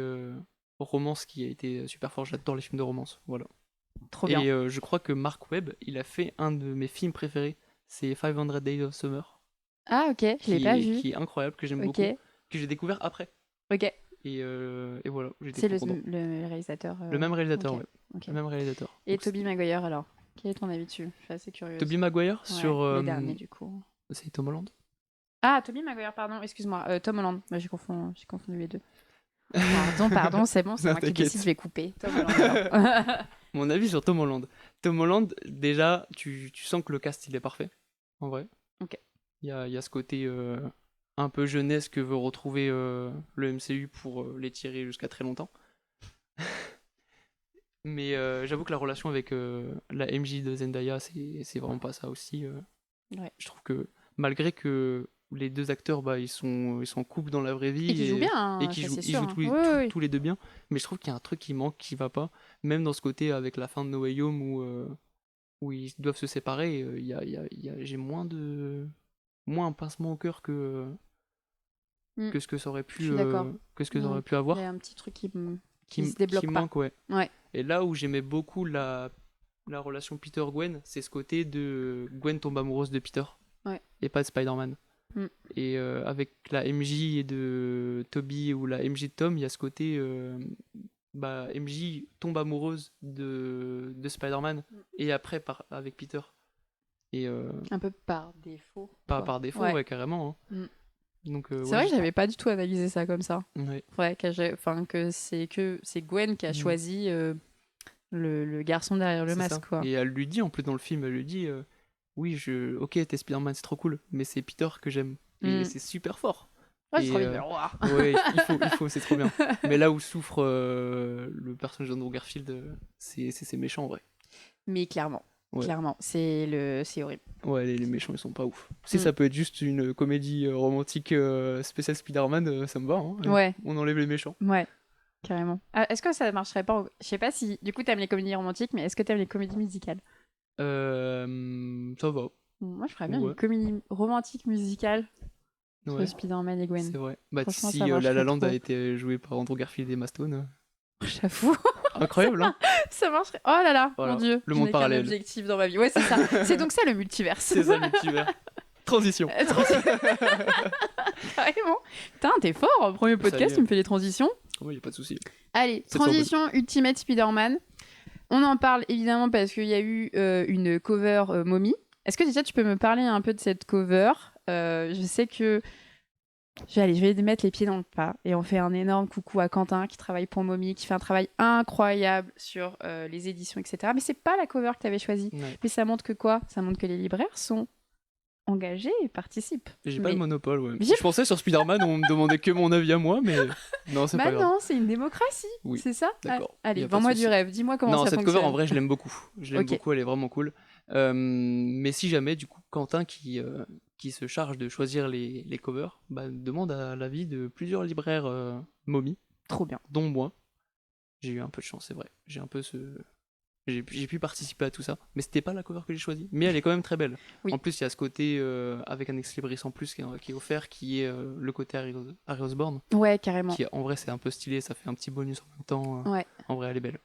romance qui a été super fort. J'adore les films de romance. Voilà.
trop bien.
Et je crois que Mark Webb, il a fait un de mes films préférés. C'est 500 Days of Summer.
Ah ok, je l'ai pas vu.
Qui est incroyable, que j'aime
Ok,
beaucoup. Que j'ai découvert après.
ok.
Et voilà, j'étais
C'est
trop content.
le réalisateur.
Le même réalisateur,
Ok,
ouais.
ok.
Le même réalisateur.
Et
Donc,
Tobey Maguire alors? Quel est ton avis dessus? Je suis assez curieuse.
Tobey Maguire
Ouais,
sur.
le dernier du coup.
C'est Tom Holland.
Ah, Tobey Maguire, pardon, excuse-moi. Tom Holland. Moi, j'ai confondu les deux. Pardon, c'est bon, c'est
Non,
moi qui décide, je
t'inquiète.
vais couper. Tom Holland alors.
Mon avis sur Tom Holland. Tom Holland, déjà, tu sens que le cast il est parfait. En vrai.
Ok.
Il y a ce côté un peu jeunesse que veut retrouver le MCU pour les tirer jusqu'à très longtemps. Mais j'avoue que la relation avec la MJ de Zendaya, c'est vraiment pas ça aussi.
Ouais.
Je trouve que malgré que les deux acteurs, bah, ils sont en couple dans la vraie
Et
vie
qui joue bien,
et
hein,
qui
ça c'est
ils
sûr.
jouent
Hein. Oui, oui, oui.
tous les deux bien. Mais je trouve qu'il y a un truc qui manque, qui va pas. Même dans ce côté avec la fin de No Way Home où ils doivent se séparer, j'ai moins un pincement au cœur
Mm,
que ce que ça aurait
je
pu,
suis d'accord. Il y a
avoir,
un petit truc qui
qui
se débloque pas.
manque, ouais.
Ouais.
Et là où j'aimais beaucoup la relation Peter-Gwen, c'est ce côté de Gwen tombe amoureuse de Peter
Ouais.
et pas de Spider-Man.
Mm.
Et avec la MJ de Toby ou la MJ de Tom, il y a ce côté MJ tombe amoureuse de Spider-Man et après avec Peter. Et
Un peu par défaut.
par défaut,
Ouais.
ouais, carrément. Hein.
Mm.
Donc,
C'est
ouais,
vrai que j'avais pas du tout analysé ça comme ça.
ouais.
Ouais, que c'est Gwen qui a
Mm.
choisi le garçon derrière le
C'est
masque,
ça.
quoi.
Et elle lui dit, en plus dans le film, elle lui dit oui, ok, t'es Spider-Man, c'est trop cool, mais c'est Peter que j'aime. Et
Mm.
c'est super fort.
Ouais, c'est
Et
trop mignon. Ouah.
ouais, il faut, c'est trop bien. Mais là où souffre le personnage d'Andrew Garfield, c'est méchant en vrai.
Mais clairement,
Ouais.
c'est horrible.
Ouais, les méchants ils sont pas ouf. Si
Mm.
ça peut être juste une comédie romantique spéciale Spider-Man, ça me va. Hein.
Ouais.
On enlève les méchants.
Ouais, carrément. Ah, est-ce que ça marcherait pas Je sais pas si, du coup, t'aimes les comédies romantiques, mais est-ce que t'aimes les comédies musicales?
Ça va.
Moi, je ferais bien
Ouais.
une comédie romantique musicale entre
Ouais.
Spider-Man et Gwen.
C'est vrai. Bah,
Franchement,
si
ça
La La
marcherait
Land a
trop.
été joué par Andrew Garfield et Emma Stone,
J'avoue,
incroyable, hein.
ça marcherait. Oh là là,
Voilà.
mon Dieu,
Le
je
monde
n'ai qu'un
parallèle.
objectif dans ma vie. Ouais, c'est ça. C'est donc ça le multiverse.
C'est ça, le multivers. Transition.
Carrément. Putain, t'es fort. Premier
Ça y
podcast,
est.
tu me fais les transitions.
Oui, y a pas de souci.
Allez,
700
transition Ultimate Spider-Man. On en parle évidemment parce qu'il y a eu une cover Mommy. Est-ce que déjà tu peux me parler un peu de cette cover? Je sais que je vais mettre les pieds dans le plat et on fait un énorme coucou à Quentin qui travaille pour Mommy, qui fait un travail incroyable sur les éditions, etc. Mais c'est pas la cover que tu avais choisie.
Ouais.
Mais ça montre que quoi? Ça montre que les libraires sont engagés et participent.
J'ai pas
Mais-
le monopole, ouais.
Mais j'ai-
Je pensais sur Spider-Man, on me demandait que mon avis à moi, mais non, c'est
Bah
pas grave.
non, c'est une démocratie.
Oui,
C'est ça?
d'accord.
Allez,
Y a pas de
vends-moi du
souci.
rêve. Dis-moi comment
Non,
ça
cette
fonctionne.
cover, en vrai, je l'aime beaucoup. Je l'aime
Ok.
beaucoup, elle est vraiment cool. Mais si jamais, du coup, Quentin, qui se charge de choisir les covers, bah, demande à l'avis de plusieurs libraires momies,
Trop bien.
dont moi. J'ai eu un peu de chance, c'est vrai. J'ai pu participer à tout ça, mais c'était pas la cover que j'ai choisie. Mais elle est quand même très belle.
Oui.
En plus, il y a ce côté avec un ex libris en plus qui est offert, qui est le côté Harry Osborn,
Ouais, carrément.
qui en vrai c'est un peu stylé, ça fait un petit bonus en même temps.
Ouais.
En vrai, elle est belle.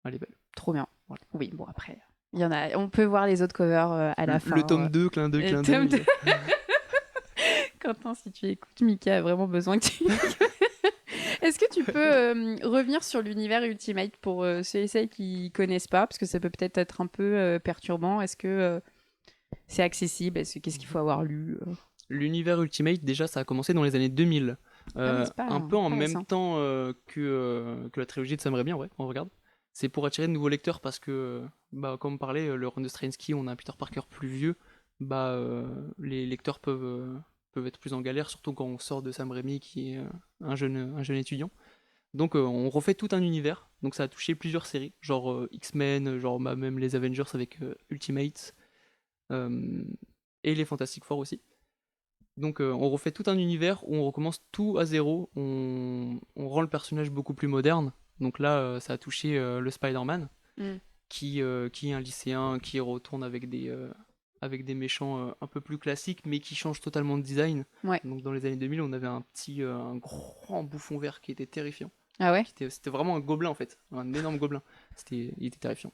Elle est belle.
Trop bien.
Voilà.
Oui, bon, après, il y en a. On peut voir les autres covers à la fin.
Le tome 2, clin d'œil,
Et
clin
le tome
d'œil.
2. Quentin, si tu écoutes, Mika a vraiment besoin que tu. Est-ce que tu peux revenir sur l'univers Ultimate pour ceux et celles qui connaissent pas, parce que ça peut peut-être être un peu perturbant. Est-ce que c'est accessible? Qu'est-ce qu'il faut avoir lu
L'univers Ultimate, déjà, ça a commencé dans les années 2000.
Ah oui, c'est pas-
un peu en
pas
même
récent.
temps que la trilogie de Sam Raimi, en vrai, on regarde. C'est pour attirer de nouveaux lecteurs parce que, comme on parlait, le run de Straczynski, on a un Peter Parker plus vieux. Les lecteurs peuvent être plus en galère, surtout quand on sort de Sam Raimi, qui est un jeune étudiant. Donc on refait tout un univers. Donc ça a touché plusieurs séries, genre X-Men, genre même les Avengers avec Ultimate, et les Fantastic Four aussi. Donc on refait tout un univers où on recommence tout à zéro, on rend le personnage beaucoup plus moderne. Donc là, ça a touché le Spider-Man,
Mm.
qui est un lycéen qui retourne avec des méchants un peu plus classiques, mais qui changent totalement de design.
Ouais.
Donc dans les années 2000, on avait un grand bouffon vert qui était terrifiant.
Ah ouais?
C'était vraiment un gobelin en fait, un énorme gobelin. Il était terrifiant.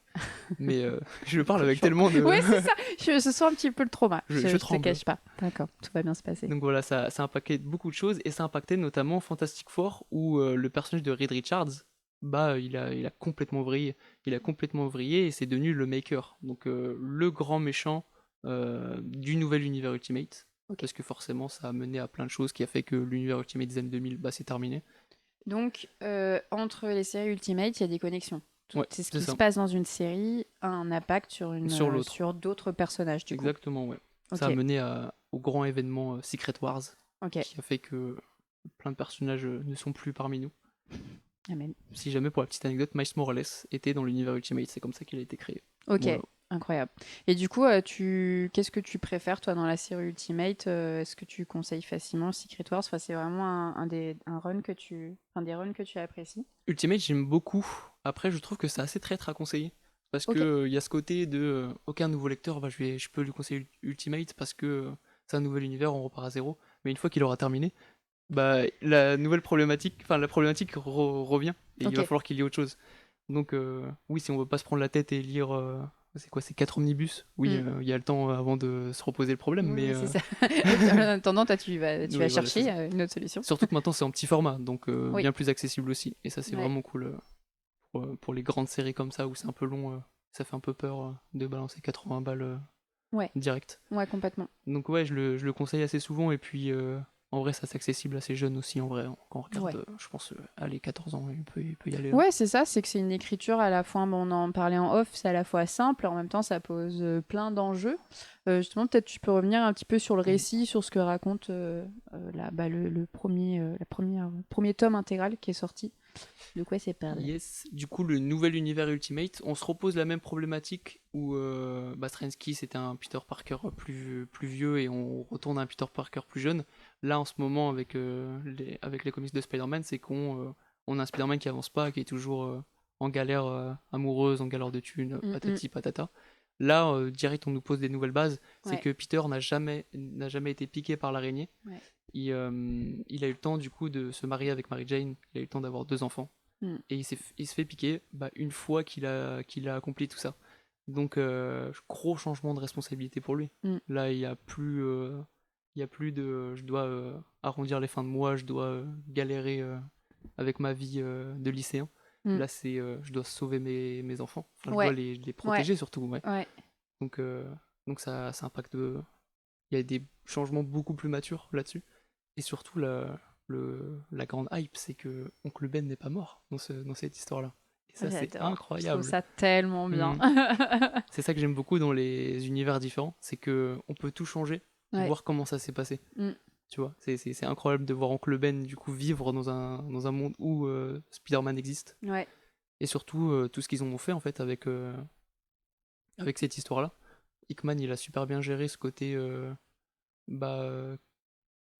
Mais je parle avec tellement de...
Ouais, c'est ça. Je sens un petit peu le trauma.
Je
te
tremble.
cache pas. D'accord, tout va bien se passer.
Donc voilà, ça impactait beaucoup de choses et ça impactait notamment Fantastic Four où le personnage de Reed Richards, il a complètement vrillé. Il a complètement vrillé et c'est devenu le Maker, donc le grand méchant du nouvel univers Ultimate.
Ok.
Parce que forcément, ça a mené à plein de choses qui a fait que l'univers Ultimate des années 2000, c'est terminé.
Donc, entre les séries Ultimate, il y a des connexions.
Ouais,
C'est ce
c'est
qui
ça.
se passe dans une série a un impact
Sur l'autre.
sur d'autres personnages, du coup.
Exactement, ouais.
Ok.
Ça a mené au grand événement Secret Wars,
Ok.
qui a fait que plein de personnages ne sont plus parmi nous.
Amen.
Si jamais, pour la petite anecdote, Miles Morales était dans l'univers Ultimate, c'est comme ça qu'il a été créé.
Ok.
Voilà.
Incroyable. Et du coup, qu'est-ce que tu préfères, toi, dans la série Ultimate? Est-ce que tu conseilles facilement Secret Wars? Enfin, c'est vraiment des runs que tu apprécies.
Ultimate, j'aime beaucoup. Après, je trouve que c'est assez traître à conseiller. Parce
Ok.
que il y a ce côté de aucun nouveau lecteur, bah, je peux lui conseiller Ultimate parce que c'est un nouvel univers, on repart à zéro. Mais une fois qu'il aura terminé, bah la problématique revient et il va
Ok.
falloir qu'il y ait autre chose. Donc oui, si on veut pas se prendre la tête et lire, c'est quoi, c'est 4 omnibus? Oui,
Mm.
il y a le temps avant de se reposer le problème,
Oui,
mais
oui, c'est ça. En attendant, toi, tu vas
oui, voilà, c'est
chercher
ça.
une autre solution.
Surtout que maintenant c'est en petit format, donc
Oui.
bien plus accessible aussi. Et ça, c'est
Ouais.
vraiment cool pour les grandes séries comme ça où c'est un peu long. Ça fait un peu peur de balancer 80 balles
Ouais.
direct.
Ouais, complètement.
Donc ouais, je le conseille assez souvent et puis en vrai, ça c'est accessible assez jeune aussi en vrai. Quand on regarde,
Ouais.
je pense, allez, 14 ans, il peut y aller.
Ouais, c'est ça, c'est que c'est une écriture à la fois, bon, on en parlait en off, c'est à la fois simple, en même temps ça pose plein d'enjeux. Justement, peut-être tu peux revenir un petit peu sur le
Oui.
récit, sur ce que raconte le premier tome intégral qui est sorti. De quoi c'est parlé?
Yes, du coup, le nouvel univers Ultimate, on se repose la même problématique où Straczynski c'était un Peter Parker plus vieux et on retourne à un Peter Parker plus jeune. Là, en ce moment, avec les comics de Spider-Man, c'est on a un Spider-Man qui avance pas, qui est toujours en galère amoureuse, en galère de thunes,
Mm, mm.
patati patata. Là, direct, on nous pose des nouvelles bases. C'est
Ouais,
que Peter n'a jamais été piqué par l'araignée.
ouais.
Il a eu le temps, du coup, de se marier avec Mary Jane. Il a eu le temps d'avoir 2 enfants
Mm.
et il se fait piquer une fois qu'il a accompli tout ça. Donc gros changement de responsabilité pour lui.
Mm.
Là il y a plus de je dois arrondir les fins de mois, je dois galérer avec ma vie de lycéen.
Mm.
Là c'est je dois sauver mes enfants. Enfin je dois
Ouais,
les
ouais,
protéger surtout. Ouais.
ouais.
Donc ça impacte. Il y a des changements beaucoup plus matures là-dessus. Et surtout, la grande hype, c'est que Oncle Ben n'est pas mort dans cette histoire-là. Et ça, c'est
J'adore. Je trouve
incroyable.
ça tellement bien.
Hmm. C'est ça que j'aime beaucoup dans les univers différents, c'est que on peut tout changer et
Ouais.
voir comment ça s'est passé.
Mm.
Tu vois, c'est incroyable de voir Oncle Ben du coup vivre dans un monde où Spider-Man existe.
Ouais.
Et surtout, tout ce qu'ils ont fait en fait avec cette histoire-là. Hickman, il a super bien géré ce côté bah,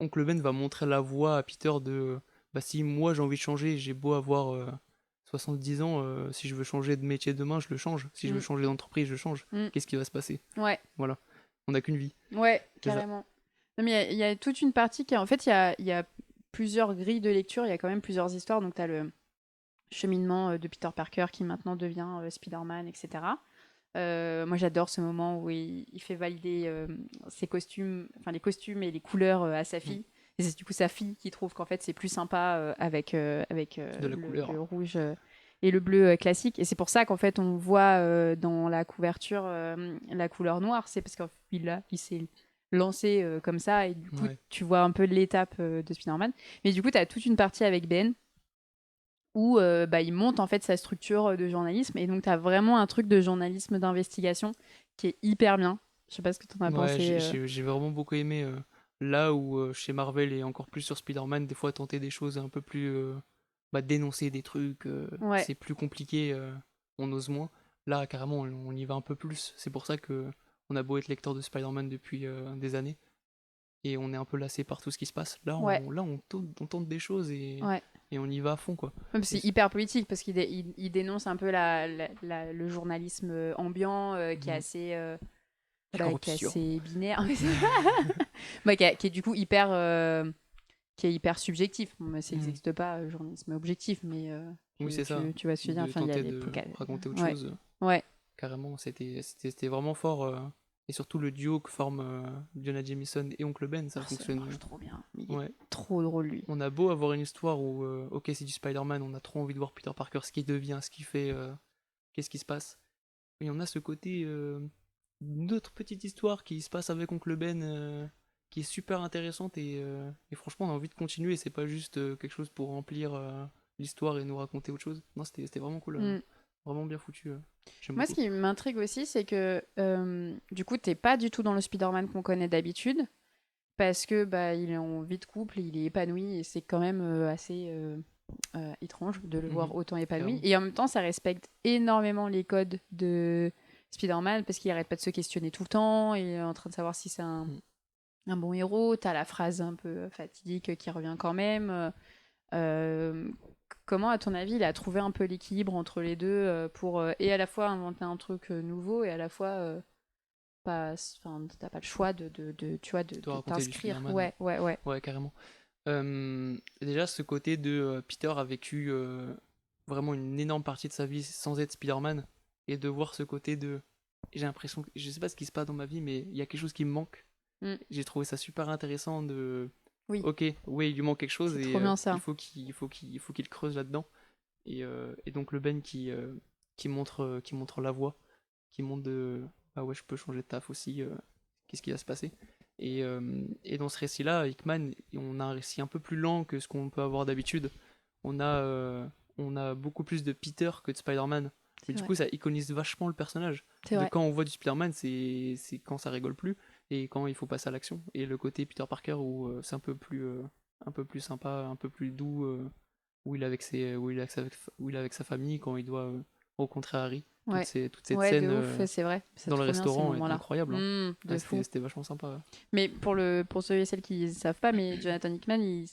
Oncle Ben va montrer la voie à Peter de bah si moi j'ai envie de changer, j'ai beau avoir 70 ans, si je veux changer de métier demain, je le change. Si je veux
Mm.
changer d'entreprise, je change.
Mm.
Qu'est-ce qui va se passer?
Ouais.
Voilà. On n'a qu'une vie.
Ouais,
C'est ça.
carrément. Non, mais il y a toute une partie qui, en fait, il y a plusieurs grilles de lecture, il y a quand même plusieurs histoires. Donc, tu as le cheminement de Peter Parker qui maintenant devient Spider-Man, etc. Moi, j'adore ce moment où il fait valider ses costumes, enfin les costumes et les couleurs à sa
Mm.
fille. Et c'est du coup sa fille qui trouve qu'en fait c'est plus sympa avec
De la
le
couleur.
rouge et le bleu classique. Et c'est pour ça qu'en fait on voit dans la couverture la couleur noire. C'est parce il s'est lancé comme ça et du coup
Ouais.
tu vois un peu l'étape de Spider-Man. Mais du coup tu as toute une partie avec Ben où bah, il monte en fait sa structure de journalisme et donc tu as vraiment un truc de journalisme d'investigation qui est hyper bien. Je sais pas ce que tu en as
Ouais,
pensé.
j'ai vraiment beaucoup aimé là où chez Marvel et encore plus sur Spider-Man, des fois tenter des choses un peu plus bah, dénoncer des trucs,
Ouais,
c'est plus compliqué, on ose moins. Là, carrément, on y va un peu plus. C'est pour ça que on a beau être lecteur de Spider-Man depuis des années et on est un peu lassé par tout ce qui se passe.
ouais,
On tente des choses
ouais.
et on y va à fond, quoi.
Même
Et
c'est hyper politique parce qu'il dénonce un peu le journalisme ambiant
Mhm. La
qui est
corruption.
assez binaire. Ouais, qui est du coup qui est hyper subjectif. Bon, mais ça
Mhm.
n'existe pas, journalisme objectif, mais
Oui, c'est ça.
tu vas se dire,
De
enfin, il y a
tenter
des
de raconter autre
Ouais,
chose.
ouais.
Carrément, c'était vraiment fort. Et surtout le duo que forment Jonah Jameson et Oncle Ben,
Oh,
ça
ça
fonctionne.
marche trop bien. Il est
Ouais.
trop drôle, lui.
On a beau avoir une histoire où, ok, c'est du Spider-Man, on a trop envie de voir Peter Parker, ce qu'il devient, ce qu'il fait, qu'est-ce qui se passe. Et on a ce côté, une autre petite histoire qui se passe avec Oncle Ben, qui est super intéressante et franchement, on a envie de continuer. C'est pas juste quelque chose pour remplir l'histoire et nous raconter autre chose. Non, c'était vraiment cool.
Mm.
Vraiment bien foutu. J'aime
Moi, ce
beaucoup.
qui m'intrigue aussi, c'est que du coup, t'es pas du tout dans le Spider-Man qu'on connaît d'habitude, parce que bah, il est en vie de couple, il est épanoui, et c'est quand même assez étrange de le
Mhm.
voir autant épanoui.
Carrément.
Et en même temps, ça respecte énormément les codes de Spider-Man, parce qu'il arrête pas de se questionner tout le temps, il est en train de savoir si c'est
Mm.
un bon héros, t'as la phrase un peu fatidique qui revient quand même. Euh, comment, à ton avis, il a trouvé un peu l'équilibre entre les deux pour et à la fois inventer un truc nouveau et à la fois pas, enfin, t'as pas le choix tu vois,
De
de
raconter du
t'inscrire.
Spider-Man.
Ouais, ouais, ouais.
Ouais, carrément. Déjà, ce côté de Peter a vécu vraiment une énorme partie de sa vie sans être Spider-Man, et de voir ce côté de. J'ai l'impression que. Je sais pas ce qui se passe dans ma vie, mais il y a quelque chose qui me manque.
Mm.
J'ai trouvé ça super intéressant de.
Oui,
Ok, oui, il lui manque quelque chose
c'est
et
trop bien ça.
il faut qu'il creuse là-dedans. Et donc le Ben qui montre la voie, qui montre de. Ah ouais, je peux changer de taf aussi, qu'est-ce qui va se passer? Et dans ce récit-là, Hickman, on a un récit un peu plus lent que ce qu'on peut avoir d'habitude. On a, euh, on a beaucoup plus de Peter que de Spider-Man. Et
C'est
du
vrai.
coup, ça iconise vachement le personnage.
C'est
De
vrai.
quand on voit du Spider-Man, c'est quand ça rigole plus et quand il faut passer à l'action. Et le côté Peter Parker où c'est un peu plus sympa, un peu plus doux, où il est avec où il est avec sa famille quand il doit rencontrer Harry.
Ouais.
Toute cette
Ouais,
scène
de ouf, c'est vrai. C'est
dans le
trop bien ces
restaurant est
moments-là.
incroyable, hein.
De fou.
C'était vachement sympa.
Mais pour ceux et celles qui ne savent pas, mais Jonathan Hickman, il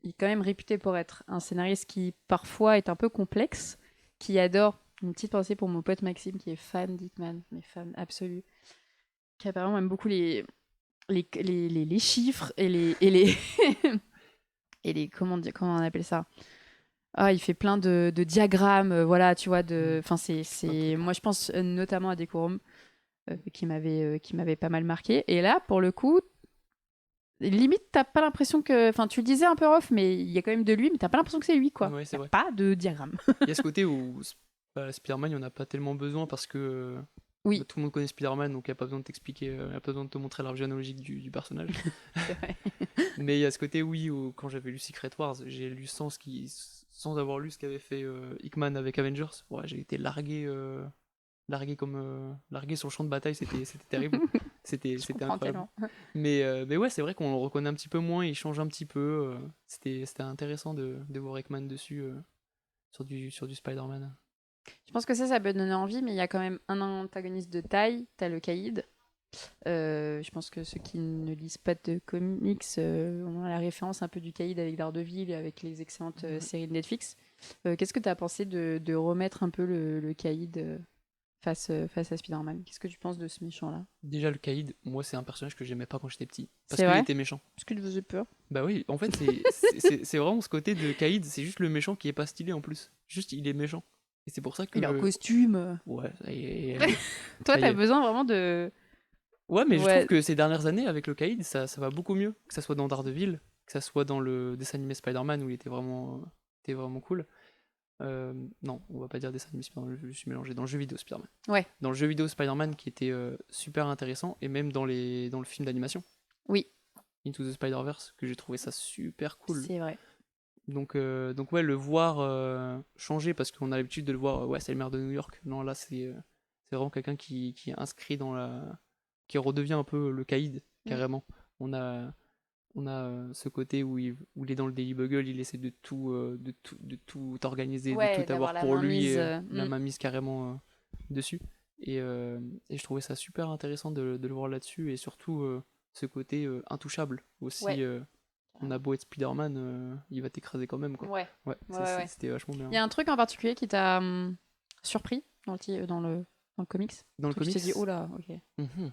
est quand même réputé pour être un scénariste qui parfois est un peu complexe, qui adore. Une petite pensée pour mon pote Maxime qui est fan d'Hickman, mais fan absolu, qui apparemment aime beaucoup les chiffres et les comment on appelle ça. Ah, il fait plein de diagrammes, voilà, tu vois, enfin moi je pense notamment à Decorum, qui m'avait pas mal marqué. Et là, pour le coup, limite, t'as pas l'impression que. Enfin, tu le disais un peu off, mais il y a quand même de lui, mais t'as pas l'impression que c'est lui, quoi.
Ouais,
Il
c'est
n'y a
vrai.
pas de diagramme.
Il y a ce côté où Spider-Man, il n'y en a pas tellement besoin parce que
Oui,
tout le monde connaît Spider-Man, donc il n'y a pas besoin de t'expliquer, il n'y a pas besoin de te montrer l'arbre généalogique du personnage.
c'est vrai.
Mais il y a ce côté, oui, où, quand j'avais lu Secret Wars, j'ai lu sans avoir lu ce qu'avait fait Hickman avec Avengers. Ouais, j'ai été largué sur le champ de bataille, c'était terrible.
Je
C'était
comprends
incroyable.
tellement.
Mais ouais, c'est vrai qu'on le reconnaît un petit peu moins, il change un petit peu. C'était intéressant de voir Hickman dessus sur du Spider-Man.
Je pense que ça peut donner envie, mais il y a quand même un antagoniste de taille. T'as le Caïd. Je pense que ceux qui ne lisent pas de comics ont la référence un peu du Caïd avec Daredevil et avec les excellentes
Ouais.
séries de Netflix. Qu'est-ce que tu as pensé de remettre un peu le Caïd face à Spider-Man? Qu'est-ce que tu penses de ce méchant-là?
Déjà, le Caïd, moi, c'est un personnage que j'aimais pas quand j'étais petit. Parce
C'est
qu'il
vrai?
était méchant.
Est-ce qu'il te faisait peur?
Bah oui, en fait, c'est vraiment ce côté de Caïd, c'est juste le méchant qui est pas stylé en plus. Juste, il est méchant. Et c'est pour ça
Il est en
que.
costume.
Ouais, ça y est.
Toi,
Ça y
t'as
est.
besoin vraiment de.
Ouais, mais je trouve
Ouais,
que ces dernières années, avec le Caïd, ça va beaucoup mieux. Que ça soit dans Daredevil, que ça soit dans le dessin animé Spider-Man où il était vraiment cool. Non, on va pas dire dessin animé Spider-Man, je me suis mélangé. Dans le jeu vidéo Spider-Man.
ouais,
Dans le jeu vidéo Spider-Man qui était super intéressant, et même dans le film d'animation,
oui,
Into the Spider-Verse, que j'ai trouvé ça super cool.
c'est vrai.
Donc ouais, le voir changer, parce qu'on a l'habitude de le voir, ouais, c'est le maire de New York. Non, là, c'est vraiment quelqu'un qui est inscrit dans la. Qui redevient un peu le caïd,
Mm.
carrément. On a, on a ce côté où il est dans le Daily Bugle, il essaie de tout organiser, de tout
Ouais, d'avoir
avoir
la
pour
main
lui,
mise.
et la main mise carrément dessus. Et je trouvais ça super intéressant de le voir là-dessus, et surtout ce côté intouchable aussi.
Ouais,
On a
carrément.
beau être Spider-Man, il va t'écraser quand même, quoi.
Ouais,
Ouais,
ouais, ouais, ouais.
c'était vachement
Il
bien.
y a un truc en particulier qui t'a surpris dans le comics?
Dans
Un
le
truc qui
comics,
t'es dit, oh là, ok.
mhm,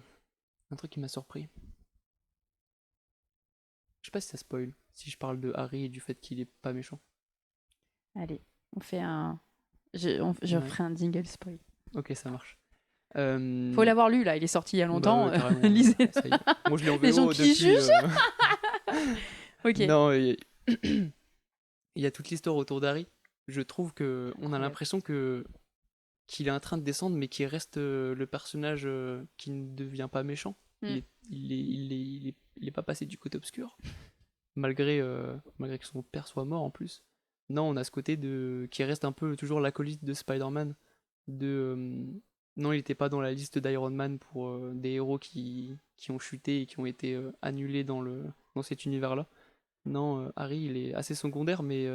un truc qui m'a surpris. Je sais pas si ça spoil, si je parle de Harry et du fait qu'il est pas méchant.
Allez, on fait un. Je
Ouais,
ferai un jingle spoil.
ok, ça marche.
Faut
Euh,
l'avoir lu là, il est sorti il y a
Bah
longtemps.
ouais, carrément,
Lisez.
ça y est. Moi je l'ai en
Les gens
VO
qui
depuis.
jugent. Ok.
Non, il y a toute l'histoire autour d'Harry. Je trouve que on a
Incroyable.
l'impression que qu'il est en train de descendre, mais qu'il reste le personnage qui ne devient pas méchant.
Mm.
Il est pas passé du côté obscur, malgré que son père soit mort en plus. Non, on a ce côté qui reste un peu toujours l'acolyte de Spider-Man. Non, il n'était pas dans la liste d'Iron Man pour des héros qui ont chuté et qui ont été annulés dans cet univers-là. Non, Harry, il est assez secondaire, mais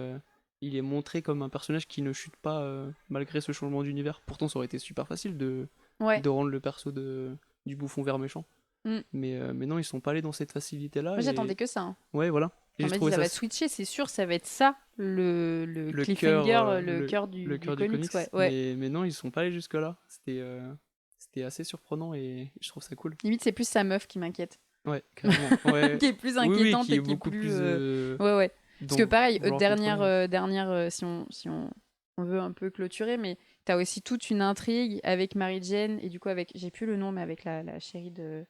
il est montré comme un personnage qui ne chute pas malgré ce changement d'univers. Pourtant, ça aurait été super facile
Ouais.
de rendre le perso du bouffon vert méchant.
Mm.
Mais non, ils sont pas allés dans cette facilité-là.
Moi j'attendais que ça, hein.
Ouais, voilà. Et
On
j'ai
m'a dit
trouvé
ça
ça
va switcher, c'est sûr, ça va être ça, le
le
cliffhanger,
cœur,
le cœur du
comics,
comics, ouais.
mais non, ils sont pas allés jusque-là. C'était assez surprenant et je trouve ça cool.
Limite, c'est plus sa meuf qui m'inquiète.
Ouais, carrément. Ouais.
Qui est plus
Oui, oui,
inquiétante
qui
et
est
qui est
beaucoup
plus.
plus
Ouais, ouais. Parce que
dans
pareil,
vouloir
dernière,
contrôler.
si on veut un peu clôturer, mais t'as aussi toute une intrigue avec Mary Jane et du coup avec, j'ai plus le nom, mais avec la chérie de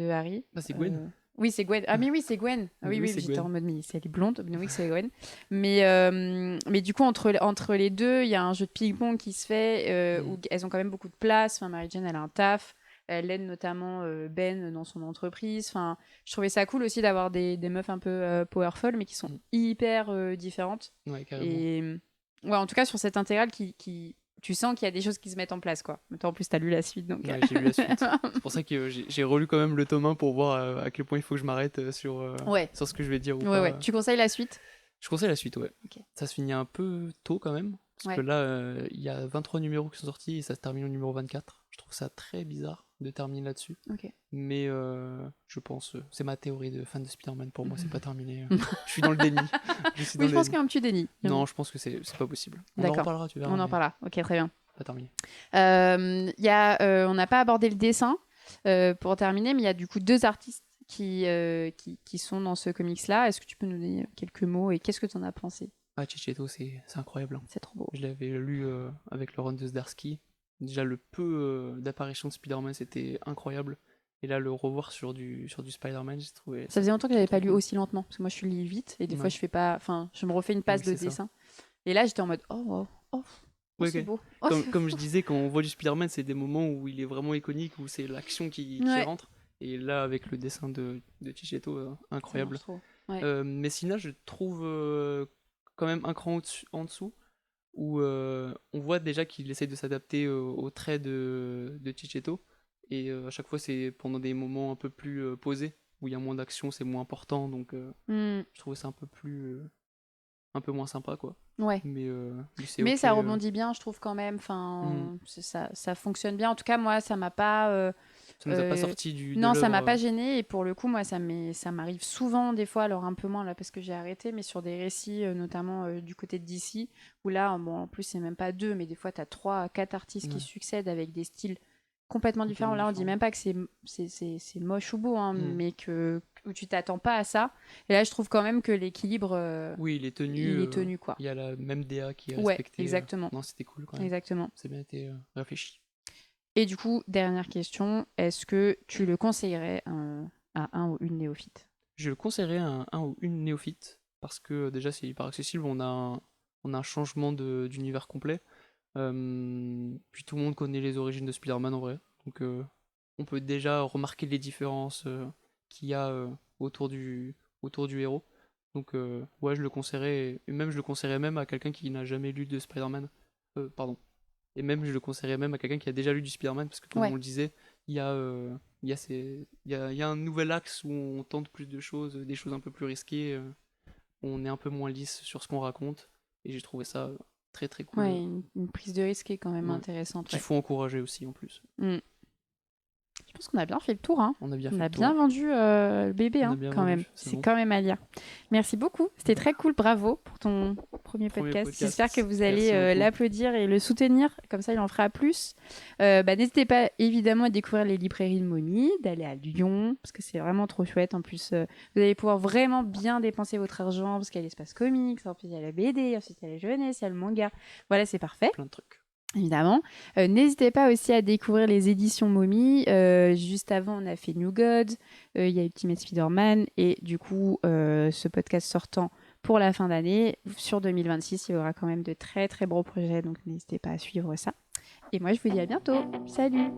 Harry.
Ah, c'est Gwen?
Oui, c'est Gwen. Ah, mais oui, c'est Gwen. Ah,
Mais
oui,
oui,
oui,
c'est
j'étais en
Gwen.
mode, mais elle est blonde. Mais oui, c'est Gwen. Mais du coup, entre les deux, il y a un jeu de ping-pong qui se fait où elles ont quand même beaucoup de place. Enfin, Mary Jane, elle a un taf. Elle aide notamment Ben dans son entreprise. Enfin, je trouvais ça cool aussi d'avoir des meufs un peu powerful, mais qui sont hyper différentes.
Ouais, carrément.
Et ouais, en tout cas, sur cette intégrale tu sens qu'il y a des choses qui se mettent en place, quoi. Mais toi, en plus, t'as lu la suite, donc.
Ouais, j'ai lu la suite. C'est pour ça que j'ai relu quand même le tome 1 pour voir à quel point il faut que je m'arrête
Ouais.
sur ce que je vais dire ou
Ouais,
pas.
ouais. Tu conseilles la suite?
Je conseille la suite, ouais.
Ok.
Ça se finit un peu tôt quand même, parce que
Ouais.
là, il y a 23 numéros qui sont sortis et ça se termine au numéro 24. Je trouve ça très bizarre de terminer là-dessus.
Ok.
Mais je pense, c'est ma théorie de fan de Spider-Man, pour moi, c'est pas terminé. Je suis dans le déni. Je suis dans
Oui,
le
je pense
déni.
qu'il y a un petit déni.
Non, je pense que c'est pas possible. On en
D'accord.
reparlera, tu verras.
On en
mais
parlera. Ok, très bien.
Pas terminé.
On n'a pas abordé le dessin pour terminer, mais il y a du coup deux artistes qui sont dans ce comics-là. Est-ce que tu peux nous donner quelques mots et qu'est-ce que tu en as pensé?
Ah, Chichetto, c'est incroyable, hein.
C'est trop beau.
Je l'avais lu avec le run de Zdarsky. Déjà, le peu d'apparitions de Spider-Man, c'était incroyable. Et là, le revoir sur du Spider-Man, j'ai trouvé
Ça faisait longtemps que j'avais
trop
pas lu
cool.
aussi lentement, parce que moi je lis vite et des fois
Ouais.
je fais pas, enfin je me refais une passe
Oui,
de
c'est ça.
dessin. Et là j'étais en mode oh
Ouais,
c'est
ok.
beau. Oh, c'est
Comme
beau.
je disais, quand on voit du Spider-Man, c'est des moments où il est vraiment iconique, où c'est l'action qui
Ouais.
rentre. Et là, avec le dessin de Chichetto,
Ça
incroyable.
marche trop. Ouais.
Messina, je trouve quand même un cran en dessous, où on voit déjà qu'il essaye de s'adapter aux traits de Chichetto. Et à chaque fois, c'est pendant des moments un peu plus posés, où il y a moins d'action, c'est moins important. Donc,
Hmm.
je trouvais ça un peu moins sympa, quoi.
Ouais.
Mais c'est
Mais
ok.
ça rebondit bien, je trouve quand même. Enfin, ça fonctionne bien. En tout cas, moi, ça m'a pas.
Ça nous a pas
Euh,
sorti de
Non, ça
l'œuvre.
m'a pas gêné et pour le coup, moi, ça m'arrive souvent des fois, alors un peu moins là parce que j'ai arrêté, mais sur des récits, notamment du côté de DC, où là, bon, en plus, c'est même pas deux, mais des fois, tu as 3 à 4 artistes qui
Ouais.
succèdent avec des styles complètement différents. Là, on dit
différents.
même pas que c'est moche ou beau, hein,
Mm.
mais où tu t'attends pas à ça. Et là, je trouve quand même que l'équilibre,
Oui, il est tenu.
il est tenu, quoi.
Il y a la même DA qui est
Ouais,
respectée.
exactement.
Non, c'était cool quand même.
Exactement.
C'est bien été réfléchi.
Et du coup, dernière question, est-ce que tu le conseillerais à un ou une néophyte?
Je le conseillerais à un ou une néophyte parce que déjà c'est hyper accessible. On a un changement d'univers complet. Puis tout le monde connaît les origines de Spider-Man en vrai. Donc on peut déjà remarquer les différences qu'il y a autour du héros. Donc ouais, je le conseillerais. Et même je le conseillerais même à quelqu'un qui n'a jamais lu de Spider-Man. Pardon. Et même je le conseillerais même à quelqu'un qui a déjà lu du Spider-Man parce que comme
Ouais.
on le disait, il y a un nouvel axe où on tente plus de choses, des choses un peu plus risquées, on est un peu moins lisse sur ce qu'on raconte. Et j'ai trouvé ça très très cool.
Ouais, une prise de risque est quand même
Ouais.
intéressante.
Qu'il
Ouais.
faut encourager aussi en plus.
Je pense qu'on a bien fait le tour. Hein.
On a bien
On
fait
a
le tour.
bien vendu le bébé,
On a
hein,
bien
quand
vendu,
même.
c'est
C'est
bon.
quand même à lire. Merci beaucoup. C'était très cool. Bravo pour ton premier podcast. J'espère que vous allez
Merci beaucoup.
l'applaudir et le soutenir. Comme ça, il en fera plus. N'hésitez pas évidemment à découvrir les librairies de Momie, d'aller à Lyon, parce que c'est vraiment trop chouette. En plus, vous allez pouvoir vraiment bien dépenser votre argent, parce qu'il y a l'espace comics, ensuite il y a la BD, ensuite il y a la jeunesse, il y a le manga. Voilà, c'est parfait.
Plein de trucs.
Évidemment. N'hésitez pas aussi à découvrir les éditions Momie. Juste avant, on a fait New Gods, il y a Ultimate Spider-Man, et du coup, ce podcast sortant pour la fin d'année, sur 2026, il y aura quand même de très très beaux projets, donc n'hésitez pas à suivre ça. Et moi, je vous dis à bientôt. Salut!